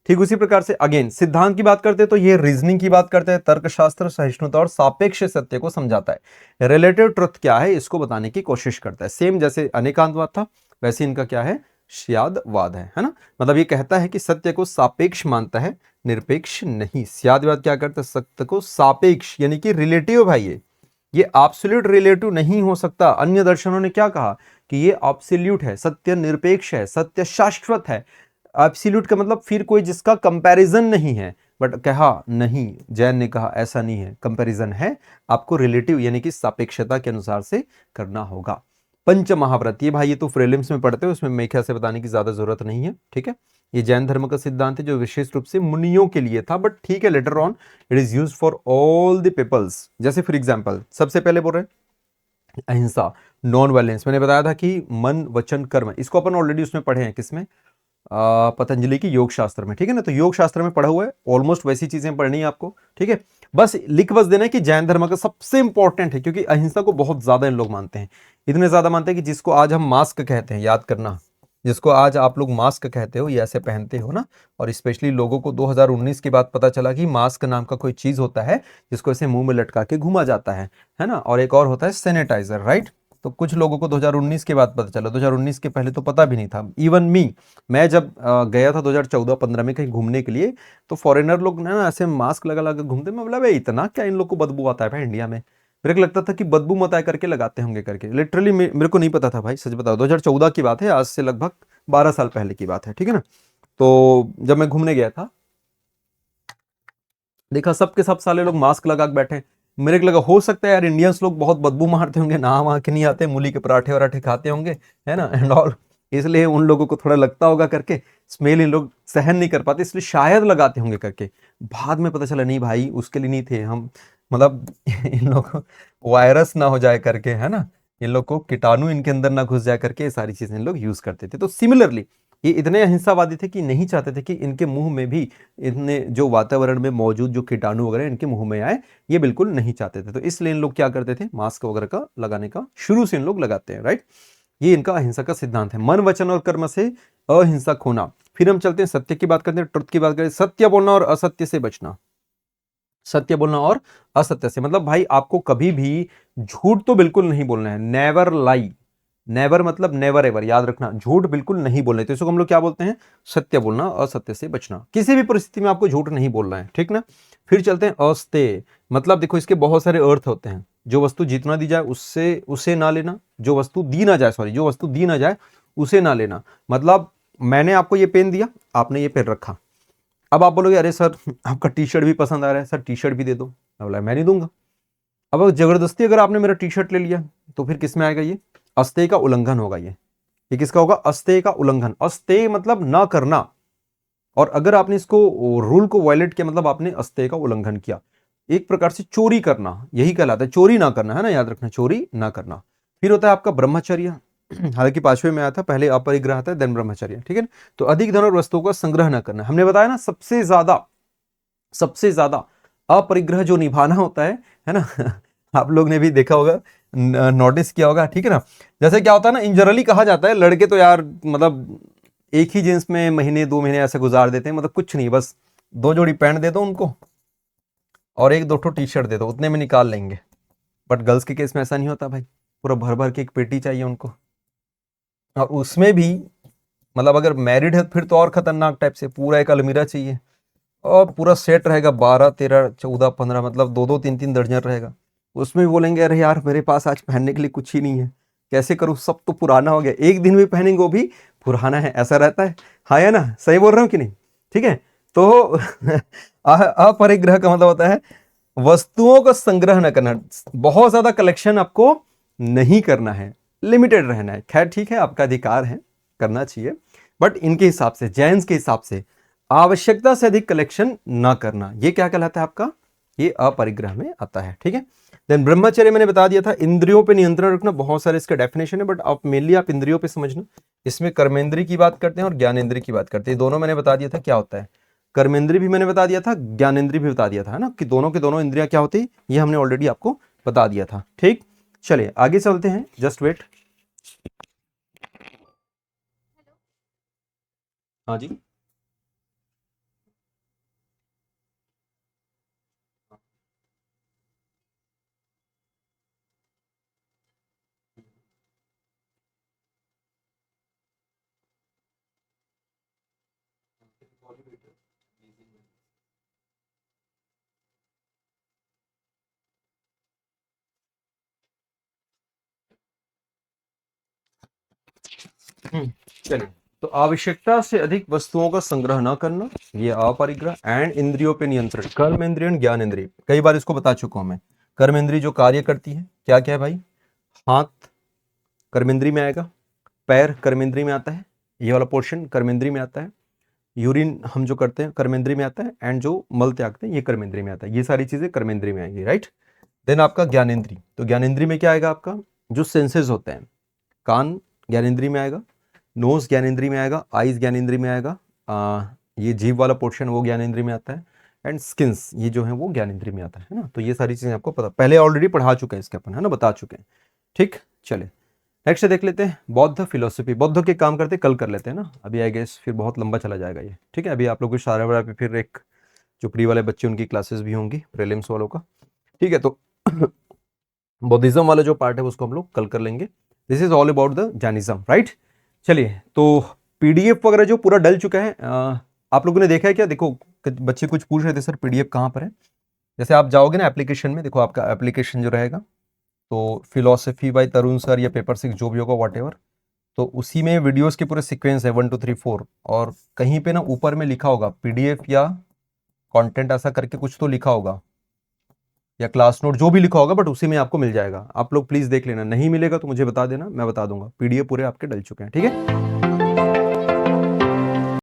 ठीक उसी प्रकार से अगेन सिद्धांत की बात करते हैं तो ये रीजनिंग की बात करते हैं, तर्कशास्त्र सहिष्णुता और सापेक्ष सत्य को समझाता है। रिलेटिव ट्रुथ क्या है इसको बताने की कोशिश करता है। सेम जैसे अनेकांतवाद था वैसे इनका क्या है, स्यादवाद है ना। मतलब ये कहता है कि सत्य को सापेक्ष मानता है, निरपेक्ष नहीं। स्यादवाद क्या करता है, सत्य को सापेक्ष यानी कि रिलेटिव भाई, ये एब्सोल्यूट रिलेटिव नहीं हो सकता। अन्य दर्शनों ने क्या कहा कि ये एब्सोल्यूट है, सत्य निरपेक्ष है, सत्य शाश्वत है। एब्सोल्यूट का मतलब फिर कोई जिसका कंपैरिजन नहीं है, बट कहा नहीं, जैन ने कहा ऐसा नहीं है, कंपैरिजन है, आपको रिलेटिव यानी कि सापेक्षता के अनुसार से करना होगा। पंच महाव्रत, ये भाई ये तो प्रीलिम्स में पढ़ते हो, उसमें मेरे ख्याल से बताने की ज्यादा जरूरत नहीं है, ठीक है। ये जैन धर्म का सिद्धांत है जो विशेष रूप से मुनियों के लिए था, बट ठीक है later on it is used for all the peoples. जैसे फॉर एग्जांपल सबसे पहले बोल रहे हैं अहिंसा, नॉन वायलेंस, मैंने बताया था कि मन वचन कर्म, इसको अपन ऑलरेडी उसमें पढ़े हैं, किसमें, पतंजलि की योग शास्त्र में, ठीक है ना। तो योग शास्त्र में पढ़ा हुआ है, ऑलमोस्ट वैसी चीजें पढ़नी है आपको, ठीक है। बस लिख बस देना है कि जैन धर्म का सबसे इंपॉर्टेंट है, क्योंकि अहिंसा को बहुत ज्यादा इन लोग मानते हैं, इतने ज्यादा मानते हैं कि जिसको आज हम मास्क कहते हैं, याद करना, जिसको आज आप लोग मास्क कहते हो, ये ऐसे पहनते हो ना। और स्पेशली लोगों को 2019 के बाद पता चला कि मास्क नाम का कोई चीज होता है जिसको ऐसे मुंह में लटका के घुमा जाता है ना। और एक और होता है सैनिटाइजर, राइट। तो कुछ लोगों को 2019 के बाद पता चला, 2019 के पहले तो पता भी नहीं था। इवन मैं जब गया था 2014-15 में कहीं घूमने के लिए, तो फॉरेनर लोग ना ऐसे मास्क लगा लगा घूमते, मैं बोला भाई इतना क्या इन लोग को बदबू आता है भाई इंडिया में, मेरे को लगता था कि बदबू मत आए करके लगाते होंगे करके, लिटरली मेरे को नहीं पता था भाई, सच बताओ। 2014 की बात है, आज से लगभग 12 साल पहले की बात है, ठीक है ना। तो जब मैं घूमने गया था, देखा सबके सब साले लोग मास्क लगा के बैठे हैं। मेरे को लगा हो सकता है यार इंडियंस लोग बहुत बदबू मारते होंगे, ना वहाँ के नहीं आते, मूली के पराठे वराठे खाते होंगे, है ना, एंड ऑल, इसलिए उन लोगों को थोड़ा लगता होगा करके, स्मेल इन लोग सहन नहीं कर पाते, इसलिए शायद लगाते होंगे करके। बाद में पता चला नहीं भाई, उसके लिए नहीं थे हम, मतलब इन लोग को वायरस ना हो जाए करके, है ना, इन लोग को कीटाणु इनके अंदर ना घुस जाए करके, ये सारी चीजें इन लोग यूज करते थे। तो सिमिलरली ये इतने अहिंसावादी थे कि नहीं चाहते थे कि इनके मुंह में भी, इतने जो वातावरण में मौजूद जो कीटाणु वगैरह इनके मुंह में आए, ये बिल्कुल नहीं चाहते थे। तो इसलिए इन लोग क्या करते थे, मास्क वगैरह का लगाने का शुरू से इन लोग लगाते हैं, राइट। ये इनका अहिंसा का सिद्धांत है, मन वचन और कर्म से अहिंसक होना। फिर हम चलते हैं सत्य की बात करते हैं, ट्रुथ की बात करते हैं, सत्य बोलना और असत्य से बचना। सत्य बोलना और असत्य से, मतलब भाई आपको कभी भी झूठ तो बिल्कुल नहीं बोलना है, नेवर लाई। नेवर मतलब नेवर एवर, याद रखना, झूठ बिल्कुल नहीं बोलना है। तो इसको हम लोग क्या बोलते हैं, सत्य बोलना, असत्य से बचना। किसी भी परिस्थिति में आपको झूठ नहीं बोलना है, ठीक ना। फिर चलते हैं अस्तेय, मतलब देखो इसके बहुत सारे अर्थ होते हैं। जो वस्तु जितना दी जाए उससे उसे ना लेना, जो वस्तु दी ना जाए, सॉरी, जो वस्तु दी ना जाए उसे ना लेना। मतलब मैंने आपको ये पेन दिया, आपने ये पेन रखा, अब आप बोलोगे अरे सर आपका टी शर्ट भी पसंद आ रहा है, सर टी शर्ट भी दे दो, मैं बोला मैं नहीं दूंगा। अब जबरदस्ती अगर आपने मेरा टी शर्ट ले लिया, तो फिर किस में आएगा, ये अस्तेय का उल्लंघन होगा। ये किसका होगा, अस्तेय का उल्लंघन। अस्तेय मतलब ना करना, और अगर आपने इसको रूल को वायलेट किया, मतलब आपने अस्तेय का उल्लंघन किया। एक प्रकार से चोरी करना, यही कहलाता है, चोरी ना करना, है ना, याद रखना, चोरी ना करना। फिर होता है आपका ब्रह्मचर्य, हालांकि पांचवें में आया था, पहले अपरिग्रह आता है देन ब्रह्मचर्य, ठीक है ना। तो अधिक धन और वस्तुओं का संग्रह ना करना, हमने बताया ना, सबसे ज्यादा अपरिग्रह जो निभाना होता है ना आप लोग ने भी देखा होगा, नोटिस किया होगा, ठीक है ना। जैसे क्या होता है ना, इन जनरली कहा जाता है लड़के तो यार मतलब एक ही जींस में महीने 2 महीने ऐसे गुजार देते हैं, मतलब कुछ नहीं, बस 2 जोड़ी पैंट दे दो उनको और 1-2 टी शर्ट दे दो, उतने में निकाल लेंगे। बट गर्ल्स के केस में ऐसा नहीं होता भाई, पूरा भर भर के एक पेटी चाहिए उनको, और उसमें भी मतलब अगर मैरिड है फिर तो और खतरनाक टाइप से, पूरा एक अलमीरा चाहिए, और पूरा सेट रहेगा, 12, 13, 14, 15, मतलब 2-2, 3-3 दर्जन रहेगा। उसमें भी बोलेंगे अरे यार मेरे पास आज पहनने के लिए कुछ ही नहीं है, कैसे करूँ, सब तो पुराना हो गया, एक दिन भी पहनेंगे वो भी पुराना है, ऐसा रहता है। हाँ है ना, सही बोल रहा हूँ कि नहीं, ठीक है। तो अपरिग्रह का मतलब होता है वस्तुओं का संग्रह न करना, बहुत ज्यादा कलेक्शन आपको नहीं करना है, लिमिटेड रहना है। खैर ठीक है, आपका अधिकार है, करना चाहिए, बट इनके हिसाब से, जैन्स के हिसाब से आवश्यकता से अधिक कलेक्शन ना करना, ये क्या कहलाता है आपका, ये अपरिग्रह में आता है, ठीक है। देन ब्रह्मचर्य मैंने बता दिया था, इंद्रियों पे नियंत्रण रखना, बहुत सारे इसका डेफिनेशन है, बट आप मेनली आप इंद्रियों पे समझना। इसमें कर्मेंद्रिय की बात करते हैं और ज्ञानेंद्रिय की बात करते हैं, दोनों मैंने बता दिया था क्या होता है। कर्मेंद्रिय भी मैंने बता दिया था, ज्ञानेंद्रिय भी बता दिया था, है ना, कि दोनों के दोनों इंद्रियां क्या होती है, ये हमने ऑलरेडी आपको बता दिया था, ठीक। चलिए आगे चलते हैं, जस्ट वेट। हाँ जी, चलिए। तो आवश्यकता से अधिक वस्तुओं का संग्रह न करना, ये अपरिग्रह। एंड इंद्रियों पे नियंत्रण, कर्म इंद्रिय एंड ज्ञान इंद्रिय, कई बार इसको बता चुका हूं मैं। कर्म इंद्रिय जो कार्य करती है, क्या क्या है भाई, हाथ कर्म इंद्रिय में आएगा, पैर कर्म इंद्रिय में आता है, ये वाला पोर्शन कर्म इंद्रिय में आता है, यूरिन हम जो करते हैं कर्म इंद्रिय में आता है, एंड जो मल त्यागते हैं ये कर्म इंद्रिय में आता है, ये सारी चीजें कर्म इंद्रिय में आएंगी, राइट। देन आपका ज्ञानेंद्रिय, तो ज्ञानेंद्रिय में क्या आएगा आपका, जो सेंसेस होते हैं, कान ज्ञानेंद्रिय में आएगा, नोज ज्ञानेंद्रिय में आएगा, आईज ज्ञानेंद्रिय में आएगा, ये जीभ वाला पोर्शन वो ज्ञानेंद्रिय में आता है, एंड स्किन्स ये जो है वो ज्ञानेंद्रिय में आता है ना। तो ये सारी चीजें आपको पता, पहले ऑलरेडी पढ़ा चुके हैं इसके अपन, है ना, बता चुके हैं, ठीक। चले नेक्स्ट देख लेते हैं, बौद्ध फिलोसफी, बौद्ध के काम करते कल कर लेते हैं ना, अभी आई गेस फिर बहुत लंबा चला जाएगा ये, ठीक है। अभी आप लोग को सारा बड़ा पे फिर एक जो प्री वाले बच्चे उनकी क्लासेस भी होंगी, प्रीलिम्स वालों का, ठीक है। तो बौद्धिज्म वाला जो पार्ट है उसको हम लोग कल कर लेंगे। This is all about the Jainism, right. चलिए, तो पीडीएफ वगैरह जो पूरा डल चुका है, आप लोगों ने देखा है क्या, देखो बच्चे कुछ पूछ रहे थे सर पीडीएफ कहाँ पर है। जैसे आप जाओगे ना एप्लीकेशन में, देखो आपका एप्लीकेशन जो रहेगा तो फिलोसफी बाय तरुण सर या पेपर 6 जो भी होगा व्हाटएवर, तो उसी में वीडियोस के पूरे सीक्वेंस है 1 2 3 4, और कहीं पे ना ऊपर में लिखा होगा पीडीएफ या कंटेंट ऐसा करके कुछ तो लिखा होगा, या क्लास नोट जो भी लिखा होगा, बट उसी में आपको मिल जाएगा। आप लोग प्लीज देख लेना, नहीं मिलेगा तो मुझे बता देना, मैं बता दूंगा। पीडीएफ पूरे आपके डल चुके हैं, ठीक है।